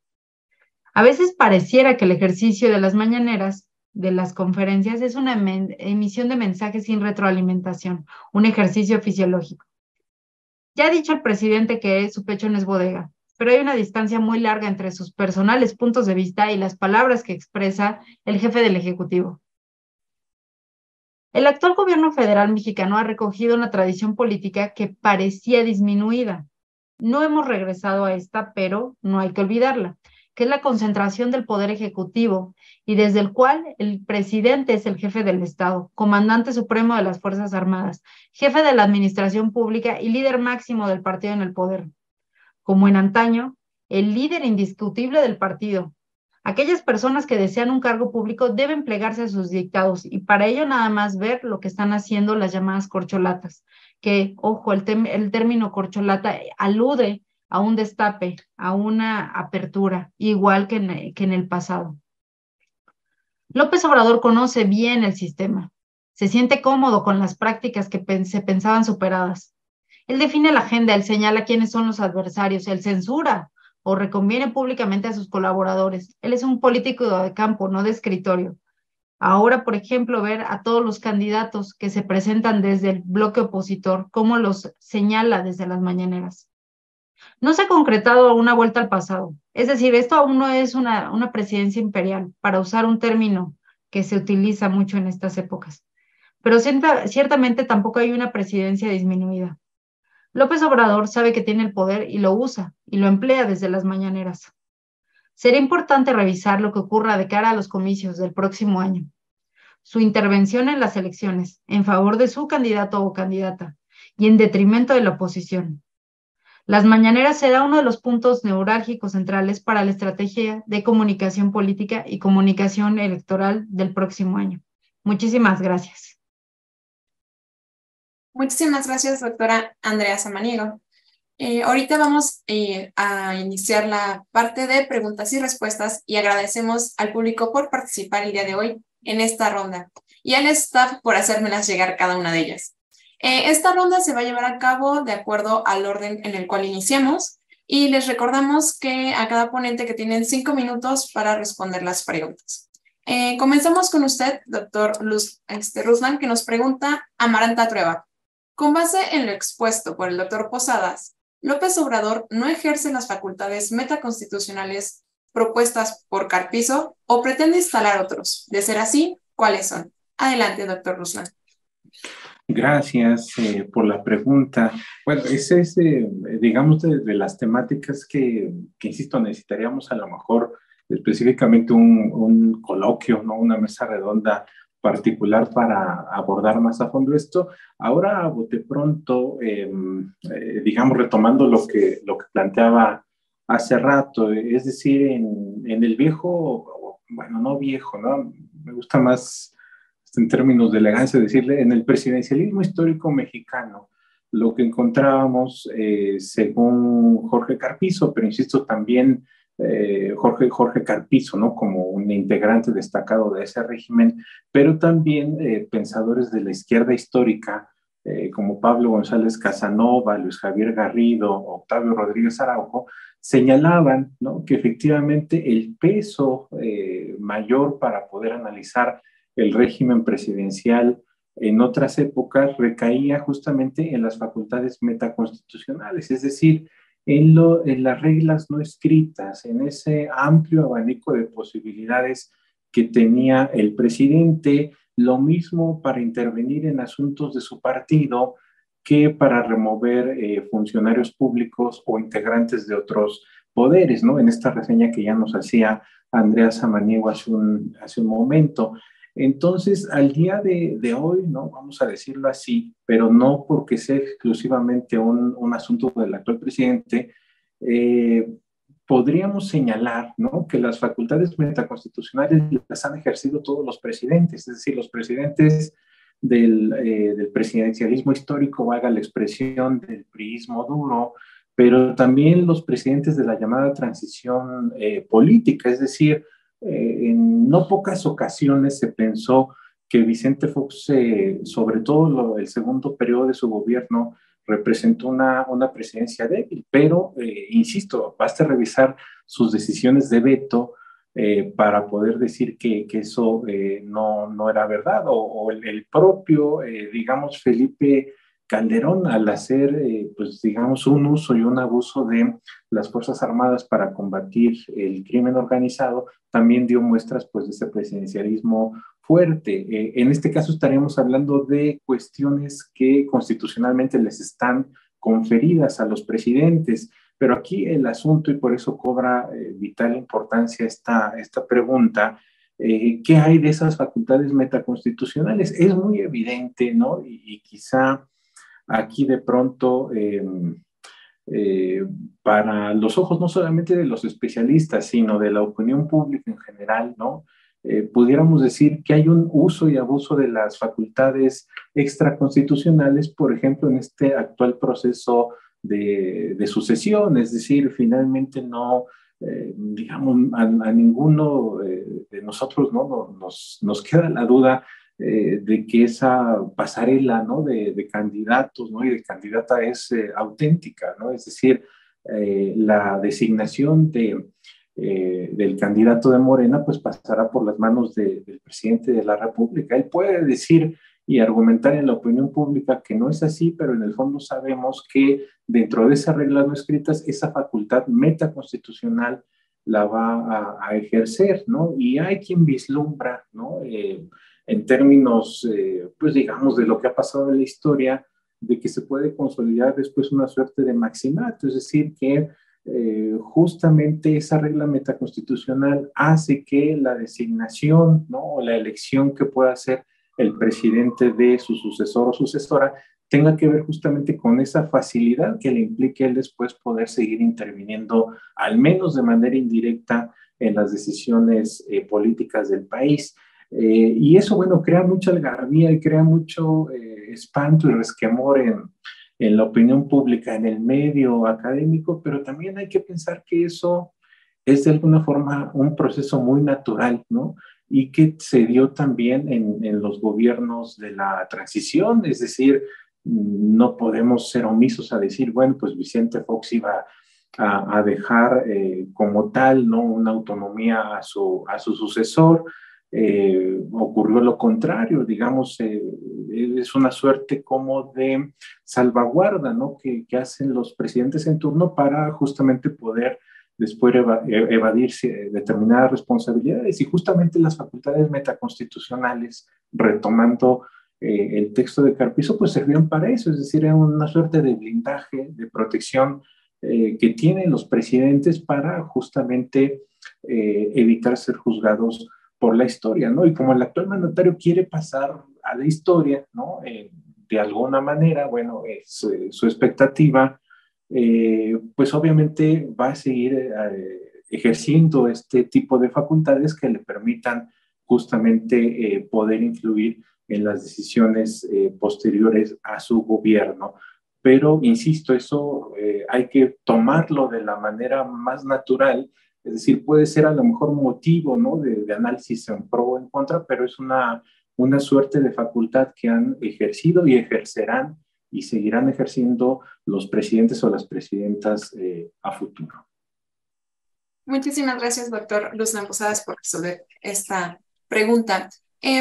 A veces pareciera que el ejercicio de las mañaneras, de las conferencias, es una emisión de mensajes sin retroalimentación, un ejercicio fisiológico. Ya ha dicho el presidente que su pecho no es bodega, pero hay una distancia muy larga entre sus personales puntos de vista y las palabras que expresa el jefe del Ejecutivo. El actual gobierno federal mexicano ha recogido una tradición política que parecía disminuida. No hemos regresado a esta, pero no hay que olvidarla, que es la concentración del poder ejecutivo y desde el cual el presidente es el jefe del Estado, comandante supremo de las Fuerzas Armadas, jefe de la administración pública y líder máximo del partido en el poder. Como en antaño, el líder indiscutible del partido. Aquellas personas que desean un cargo público deben plegarse a sus dictados y para ello nada más ver lo que están haciendo las llamadas corcholatas, que, ojo, el término corcholata alude a un destape, a una apertura, igual que en el pasado. López Obrador conoce bien el sistema, se siente cómodo con las prácticas que se pensaban superadas. Él define la agenda, él señala quiénes son los adversarios, él censura o reconviene públicamente a sus colaboradores. Él es un político de campo, no de escritorio. Ahora, por ejemplo, ver a todos los candidatos que se presentan desde el bloque opositor, cómo los señala desde las mañaneras. No se ha concretado una vuelta al pasado. Es decir, esto aún no es una presidencia imperial, para usar un término que se utiliza mucho en estas épocas. Pero ciertamente tampoco hay una presidencia disminuida. López Obrador sabe que tiene el poder y lo usa y lo emplea desde las mañaneras. Será importante revisar lo que ocurra de cara a los comicios del próximo año. Su intervención en las elecciones en favor de su candidato o candidata y en detrimento de la oposición. Las mañaneras será uno de los puntos neurálgicos centrales para la estrategia de comunicación política y comunicación electoral del próximo año. Muchísimas gracias. Muchísimas gracias, doctora Andrea Samaniego. Ahorita vamos a iniciar la parte de preguntas y respuestas y agradecemos al público por participar el día de hoy en esta ronda y al staff por hacérmelas llegar cada una de ellas. Esta ronda se va a llevar a cabo de acuerdo al orden en el cual iniciamos y les recordamos que a cada ponente que tienen 5 minutos para responder las preguntas. Comenzamos con usted, doctor Ruslan, que nos pregunta Amaranta Trueba. Con base en lo expuesto por el doctor Posadas, ¿López Obrador no ejerce las facultades metaconstitucionales propuestas por Carpizo o pretende instalar otros? De ser así, ¿cuáles son? Adelante, doctor Ruslan. Gracias por la pregunta. Bueno, esa es, digamos, de las temáticas que, insisto, necesitaríamos a lo mejor específicamente un coloquio, ¿no? Una mesa redonda particular para abordar más a fondo esto. Ahora, a bote pronto, digamos, retomando lo que planteaba hace rato, es decir, en el viejo, bueno, no viejo, ¿no? Me gusta más en términos de elegancia decirle, en el presidencialismo histórico mexicano, lo que encontrábamos, según Jorge Carpizo, pero insisto también Jorge Carpizo, ¿no? Como un integrante destacado de ese régimen, pero también pensadores de la izquierda histórica, como Pablo González Casanova, Luis Javier Garrido, Octavio Rodríguez Araujo, señalaban, ¿no? Que efectivamente el peso mayor para poder analizar el régimen presidencial en otras épocas recaía justamente en las facultades metaconstitucionales, es decir, en las reglas no escritas, en ese amplio abanico de posibilidades que tenía el presidente, lo mismo para intervenir en asuntos de su partido que para remover funcionarios públicos o integrantes de otros poderes, ¿no? En esta reseña que ya nos hacía Andrea Samaniego hace un momento. Entonces, al día de hoy, ¿no? Vamos a decirlo así, pero no porque sea exclusivamente un asunto del actual presidente, podríamos señalar, ¿no? Que las facultades metaconstitucionales las han ejercido todos los presidentes, es decir, los presidentes del presidencialismo histórico, valga la expresión, del priismo duro, pero también los presidentes de la llamada transición política, es decir, en no pocas ocasiones se pensó que Vicente Fox, sobre todo el segundo periodo de su gobierno, representó una presidencia débil, pero, insisto, basta revisar sus decisiones de veto para poder decir que eso no era verdad, o el propio, digamos, Felipe Calderón, al hacer, pues digamos, un uso y un abuso de las Fuerzas Armadas para combatir el crimen organizado, también dio muestras, pues, de ese presidencialismo fuerte. En este caso estaríamos hablando de cuestiones que constitucionalmente les están conferidas a los presidentes, pero aquí el asunto, y por eso cobra vital importancia esta pregunta, ¿qué hay de esas facultades metaconstitucionales? Es muy evidente, ¿no? Y quizá aquí de pronto, para los ojos no solamente de los especialistas, sino de la opinión pública en general, ¿no? Pudiéramos decir que hay un uso y abuso de las facultades extraconstitucionales, por ejemplo, en este actual proceso de sucesión, es decir, finalmente no, digamos, a ninguno de nosotros, ¿no? Nos queda la duda de que esa pasarela, ¿no? de candidatos, ¿no? y de candidata es auténtica, ¿no? Es decir, la designación de del candidato de Morena, pues pasará por las manos del presidente de la República. Él puede decir y argumentar en la opinión pública que no es así, pero en el fondo sabemos que dentro de esas reglas no escritas, esa facultad metaconstitucional la va a ejercer, ¿no? Y hay quien vislumbra, ¿no? En términos, pues digamos, de lo que ha pasado en la historia, de que se puede consolidar después una suerte de maximato, es decir, que justamente esa regla metaconstitucional hace que la designación, ¿no? O la elección que pueda hacer el presidente de su sucesor o sucesora tenga que ver justamente con esa facilidad que le implique él después poder seguir interviniendo, al menos de manera indirecta, en las decisiones políticas del país. Y eso, bueno, crea mucha algarabía y crea mucho espanto y resquemor en la opinión pública, en el medio académico, pero también hay que pensar que eso es de alguna forma un proceso muy natural, ¿no? Y que se dio también en los gobiernos de la transición, es decir, no podemos ser omisos a decir, bueno, pues Vicente Fox iba a dejar como tal, ¿no? Una autonomía a su sucesor. Ocurrió lo contrario, digamos, es una suerte como de salvaguarda, ¿no? Que hacen los presidentes en turno para justamente poder después evadirse determinadas responsabilidades, y justamente las facultades metaconstitucionales, retomando el texto de Carpizo, pues servían para eso, es decir, era una suerte de blindaje, de protección que tienen los presidentes para justamente evitar ser juzgados por la historia, ¿no? Y como el actual mandatario quiere pasar a la historia, ¿no? De alguna manera, bueno, su expectativa, pues obviamente va a seguir ejerciendo este tipo de facultades que le permitan justamente poder influir en las decisiones posteriores a su gobierno. Pero, insisto, eso hay que tomarlo de la manera más natural, es decir, puede ser a lo mejor motivo, ¿no? de análisis en pro o en contra, pero es una suerte de facultad que han ejercido y ejercerán y seguirán ejerciendo los presidentes o las presidentas a futuro. Muchísimas gracias, doctor Luzlan Posadas, por resolver esta pregunta.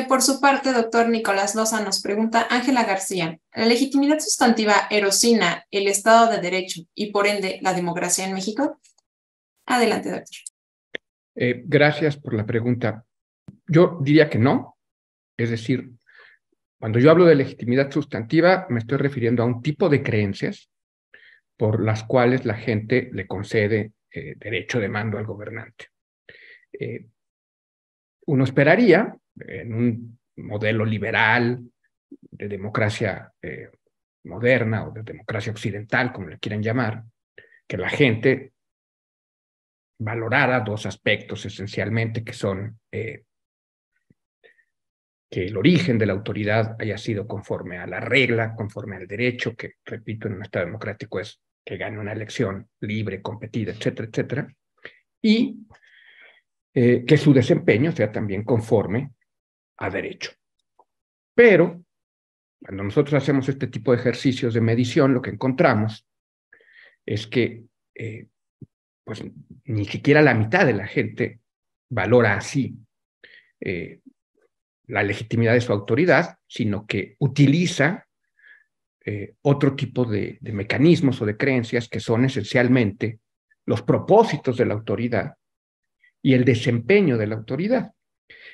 Por su parte, doctor Nicolás Loza nos pregunta, Ángela García, ¿la legitimidad sustantiva erosiona el Estado de Derecho y, por ende, la democracia en México? Adelante, doctor. Gracias por la pregunta. Yo diría que no. Es decir, cuando yo hablo de legitimidad sustantiva, me estoy refiriendo a un tipo de creencias por las cuales la gente le concede derecho de mando al gobernante. Uno esperaría, en un modelo liberal de democracia moderna o de democracia occidental, como le quieran llamar, que la gente valorara dos aspectos esencialmente, que son que el origen de la autoridad haya sido conforme a la regla, conforme al derecho, que, repito, en un Estado democrático es que gane una elección libre, competida, etcétera, etcétera, y que su desempeño sea también conforme a derecho. Pero, cuando nosotros hacemos este tipo de ejercicios de medición, lo que encontramos es que pues ni siquiera la mitad de la gente valora así la legitimidad de su autoridad, sino que utiliza otro tipo de mecanismos o de creencias que son esencialmente los propósitos de la autoridad y el desempeño de la autoridad.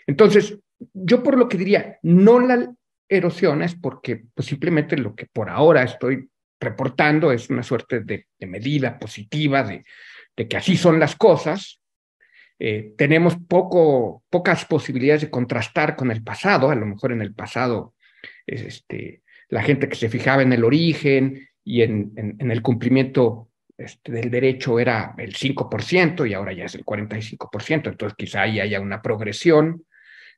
Entonces, yo por lo que diría, no la erosiona es porque pues, simplemente lo que por ahora estoy reportando es una suerte de medida positiva de que así son las cosas. Tenemos pocas posibilidades de contrastar con el pasado. A lo mejor en el pasado la gente que se fijaba en el origen y en el cumplimiento del derecho era el 5% y ahora ya es el 45%, entonces quizá ahí haya una progresión,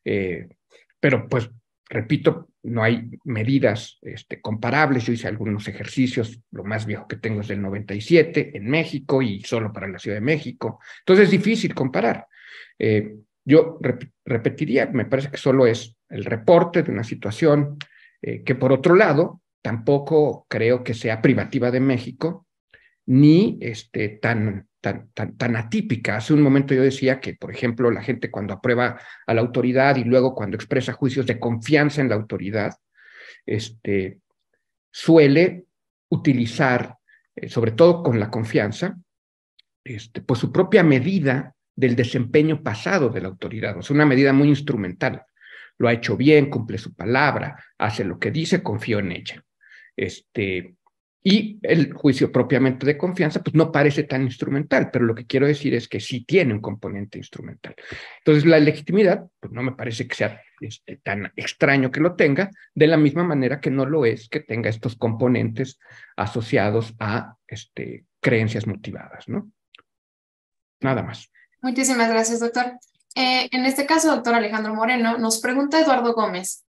pero pues repito, no hay medidas comparables. Yo hice algunos ejercicios, lo más viejo que tengo es del 97 en México y solo para la Ciudad de México, entonces es difícil comparar. Yo repetiría, me parece que solo es el reporte de una situación que por otro lado tampoco creo que sea privativa de México, ni tan tan atípica. Hace un momento yo decía que, por ejemplo, la gente cuando aprueba a la autoridad y luego cuando expresa juicios de confianza en la autoridad, suele utilizar, sobre todo con la confianza, pues su propia medida del desempeño pasado de la autoridad, o sea, una medida muy instrumental. Lo ha hecho bien, cumple su palabra, hace lo que dice, confío en ella. Y el juicio propiamente de confianza, pues no parece tan instrumental, pero lo que quiero decir es que sí tiene un componente instrumental. Entonces, la legitimidad, pues no me parece que sea tan extraño que lo tenga, de la misma manera que no lo es que tenga estos componentes asociados a creencias motivadas, ¿no? Nada más. Muchísimas gracias, doctor. En este caso, doctor Alejandro Moreno, nos pregunta Eduardo Gómez.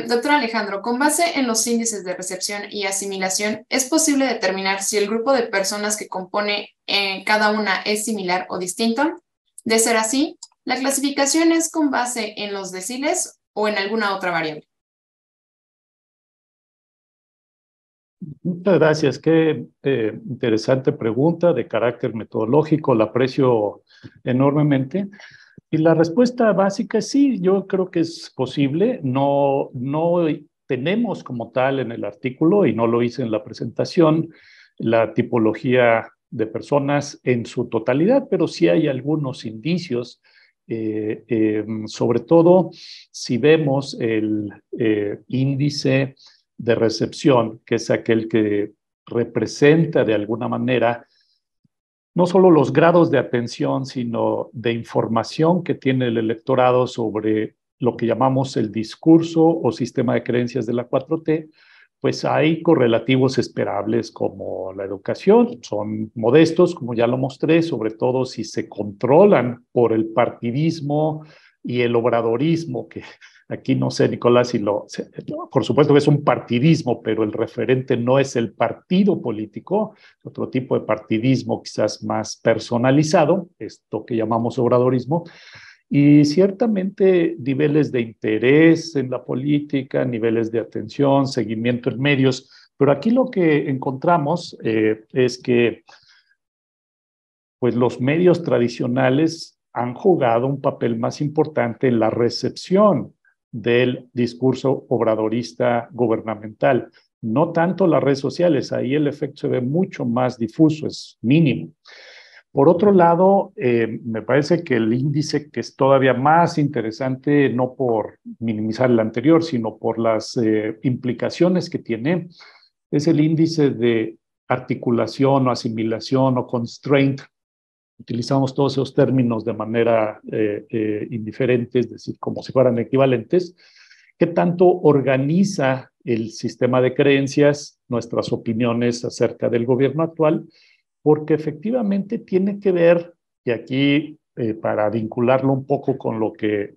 Doctor Alejandro, con base en los índices de recepción y asimilación, ¿es posible determinar si el grupo de personas que compone cada una es similar o distinto? De ser así, ¿la clasificación es con base en los deciles o en alguna otra variable? Muchas gracias. Qué interesante pregunta de carácter metodológico. La aprecio enormemente. Y la respuesta básica es sí, yo creo que es posible. No tenemos como tal en el artículo, y no lo hice en la presentación, la tipología de personas en su totalidad, pero sí hay algunos indicios, sobre todo si vemos el índice de recepción, que es aquel que representa de alguna manera no solo los grados de atención, sino de información que tiene el electorado sobre lo que llamamos el discurso o sistema de creencias de la 4T, pues hay correlativos esperables como la educación, son modestos, como ya lo mostré, sobre todo si se controlan por el partidismo y el obradorismo, que aquí no sé, Nicolás, si por supuesto que es un partidismo, pero el referente no es el partido político, otro tipo de partidismo quizás más personalizado, esto que llamamos obradorismo, y ciertamente niveles de interés en la política, niveles de atención, seguimiento en medios, pero aquí lo que encontramos es que pues los medios tradicionales han jugado un papel más importante en la recepción del discurso obradorista gubernamental. No tanto las redes sociales, ahí el efecto se ve mucho más difuso, es mínimo. Por otro lado, me parece que el índice que es todavía más interesante, no por minimizar el anterior, sino por las implicaciones que tiene, es el índice de articulación o asimilación o constraint. Utilizamos todos esos términos de manera indiferente, es decir, como si fueran equivalentes. ¿Qué tanto organiza el sistema de creencias nuestras opiniones acerca del gobierno actual? Porque efectivamente tiene que ver, y aquí para vincularlo un poco con lo que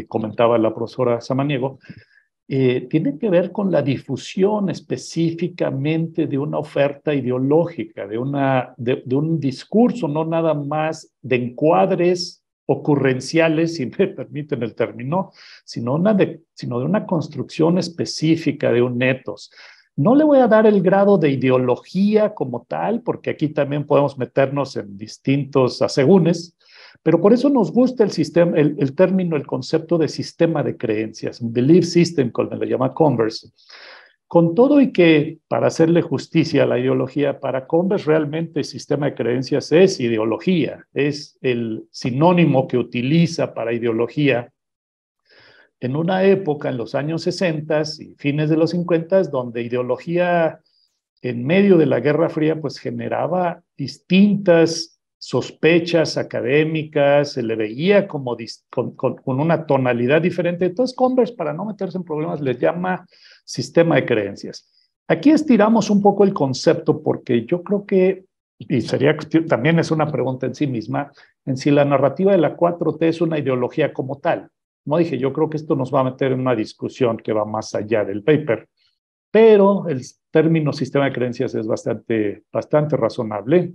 comentaba la profesora Samaniego, tiene que ver con la difusión específicamente de una oferta ideológica, de un discurso, no nada más de encuadres ocurrenciales, si me permiten el término, sino de una construcción específica de un ethos. No le voy a dar el grado de ideología como tal, porque aquí también podemos meternos en distintos asegúnes, pero por eso nos gusta el sistema, el término, el concepto de sistema de creencias, un belief system, como le llama Converse. Con todo y que, para hacerle justicia a la ideología, para Converse realmente el sistema de creencias es ideología, es el sinónimo que utiliza para ideología en una época, en los años 60 y fines de los 50, donde ideología en medio de la Guerra Fría pues generaba distintas sospechas académicas, se le veía como con una tonalidad diferente. Entonces Converse, para no meterse en problemas, les llama sistema de creencias. Aquí estiramos un poco el concepto porque yo creo que, y también es una pregunta en sí misma, en si la narrativa de la 4T es una ideología como tal. Como dije, yo creo que esto nos va a meter en una discusión que va más allá del paper, pero el término sistema de creencias es bastante razonable,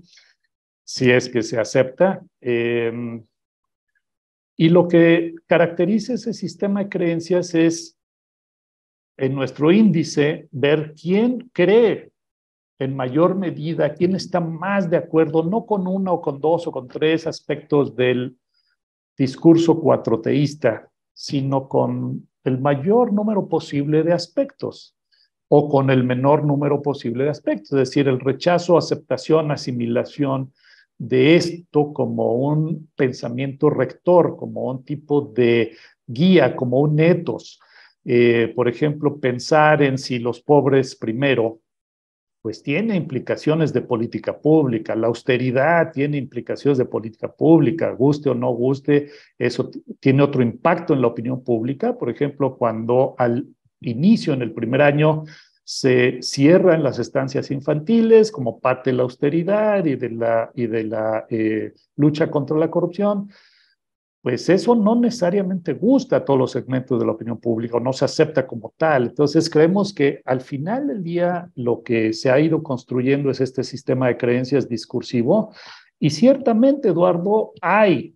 si es que se acepta. Y lo que caracteriza ese sistema de creencias es, en nuestro índice, ver quién cree en mayor medida, quién está más de acuerdo, no con uno o con dos o con tres aspectos del discurso cuatroteísta, sino con el mayor número posible de aspectos o con el menor número posible de aspectos, es decir, el rechazo, aceptación, asimilación de esto como un pensamiento rector, como un tipo de guía, como un ethos. Por ejemplo, pensar en si los pobres primero, pues tiene implicaciones de política pública, la austeridad tiene implicaciones de política pública, guste o no guste, eso tiene otro impacto en la opinión pública. Por ejemplo, cuando al inicio, en el primer año, se cierran las estancias infantiles como parte de la austeridad y de la lucha contra la corrupción, pues eso no necesariamente gusta a todos los segmentos de la opinión pública o no se acepta como tal. Entonces creemos que al final del día lo que se ha ido construyendo es este sistema de creencias discursivo y ciertamente, Eduardo, hay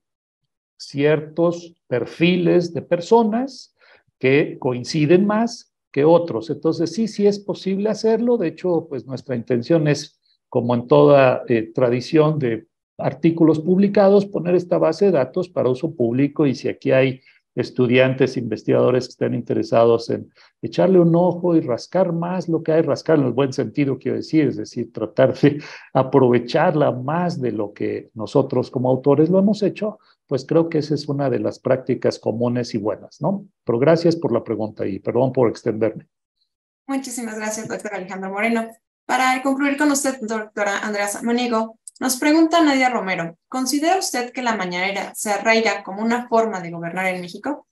ciertos perfiles de personas que coinciden más que otros. Entonces sí es posible hacerlo. De hecho, pues nuestra intención es, como en toda tradición de artículos publicados, poner esta base de datos para uso público y si aquí hay estudiantes, investigadores que estén interesados en echarle un ojo y rascar más lo que hay, rascar en el buen sentido, quiero decir, es decir, tratar de aprovecharla más de lo que nosotros como autores lo hemos hecho, pues creo que esa es una de las prácticas comunes y buenas, ¿no? Pero gracias por la pregunta y perdón por extenderme. Muchísimas gracias, doctor Alejandro Moreno. Para concluir con usted, doctora Andrea Samaniego, nos pregunta Nadia Romero, ¿considera usted que la mañanera se arraiga como una forma de gobernar en México?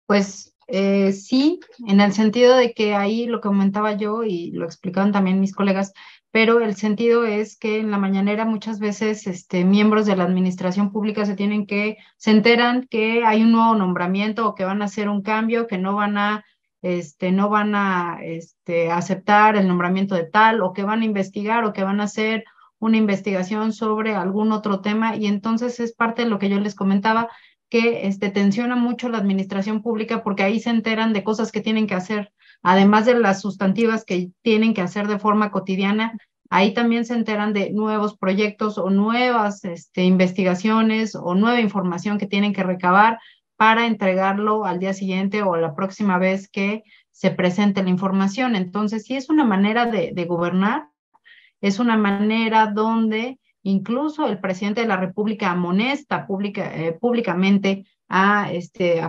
Pues sí, en el sentido de que ahí lo que comentaba yo y lo explicaban también mis colegas, pero el sentido es que en la mañanera muchas veces miembros de la administración pública se enteran que hay un nuevo nombramiento o que van a hacer un cambio, que no van a aceptar el nombramiento de tal, o que van a investigar, o que van a hacer una investigación sobre algún otro tema, y entonces es parte de lo que yo les comentaba, que tensiona mucho la administración pública porque ahí se enteran de cosas que tienen que hacer, además de las sustantivas que tienen que hacer de forma cotidiana. Ahí también se enteran de nuevos proyectos o nuevas investigaciones o nueva información que tienen que recabar para entregarlo al día siguiente o la próxima vez que se presente la información. Entonces, sí es una manera de gobernar, es una manera donde incluso el presidente de la República amonesta públicamente a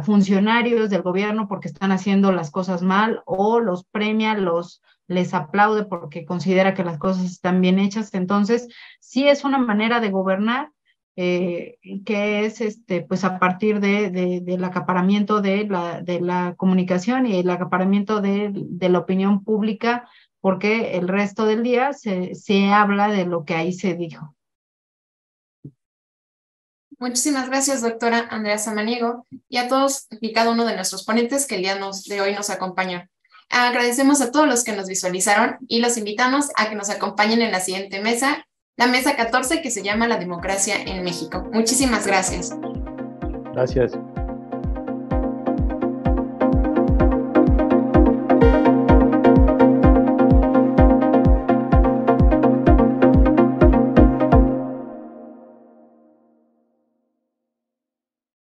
funcionarios del gobierno porque están haciendo las cosas mal, o los premia, les aplaude porque considera que las cosas están bien hechas. Entonces, sí es una manera de gobernar, que es pues a partir del acaparamiento de la comunicación y el acaparamiento de la opinión pública, porque el resto del día se habla de lo que ahí se dijo. Muchísimas gracias, doctora Andrea Samaniego, y a todos y cada uno de nuestros ponentes que el día de hoy nos acompañan. Agradecemos a todos los que nos visualizaron y los invitamos a que nos acompañen en la siguiente mesa, la mesa 14, que se llama La Democracia en México. Muchísimas gracias. Gracias.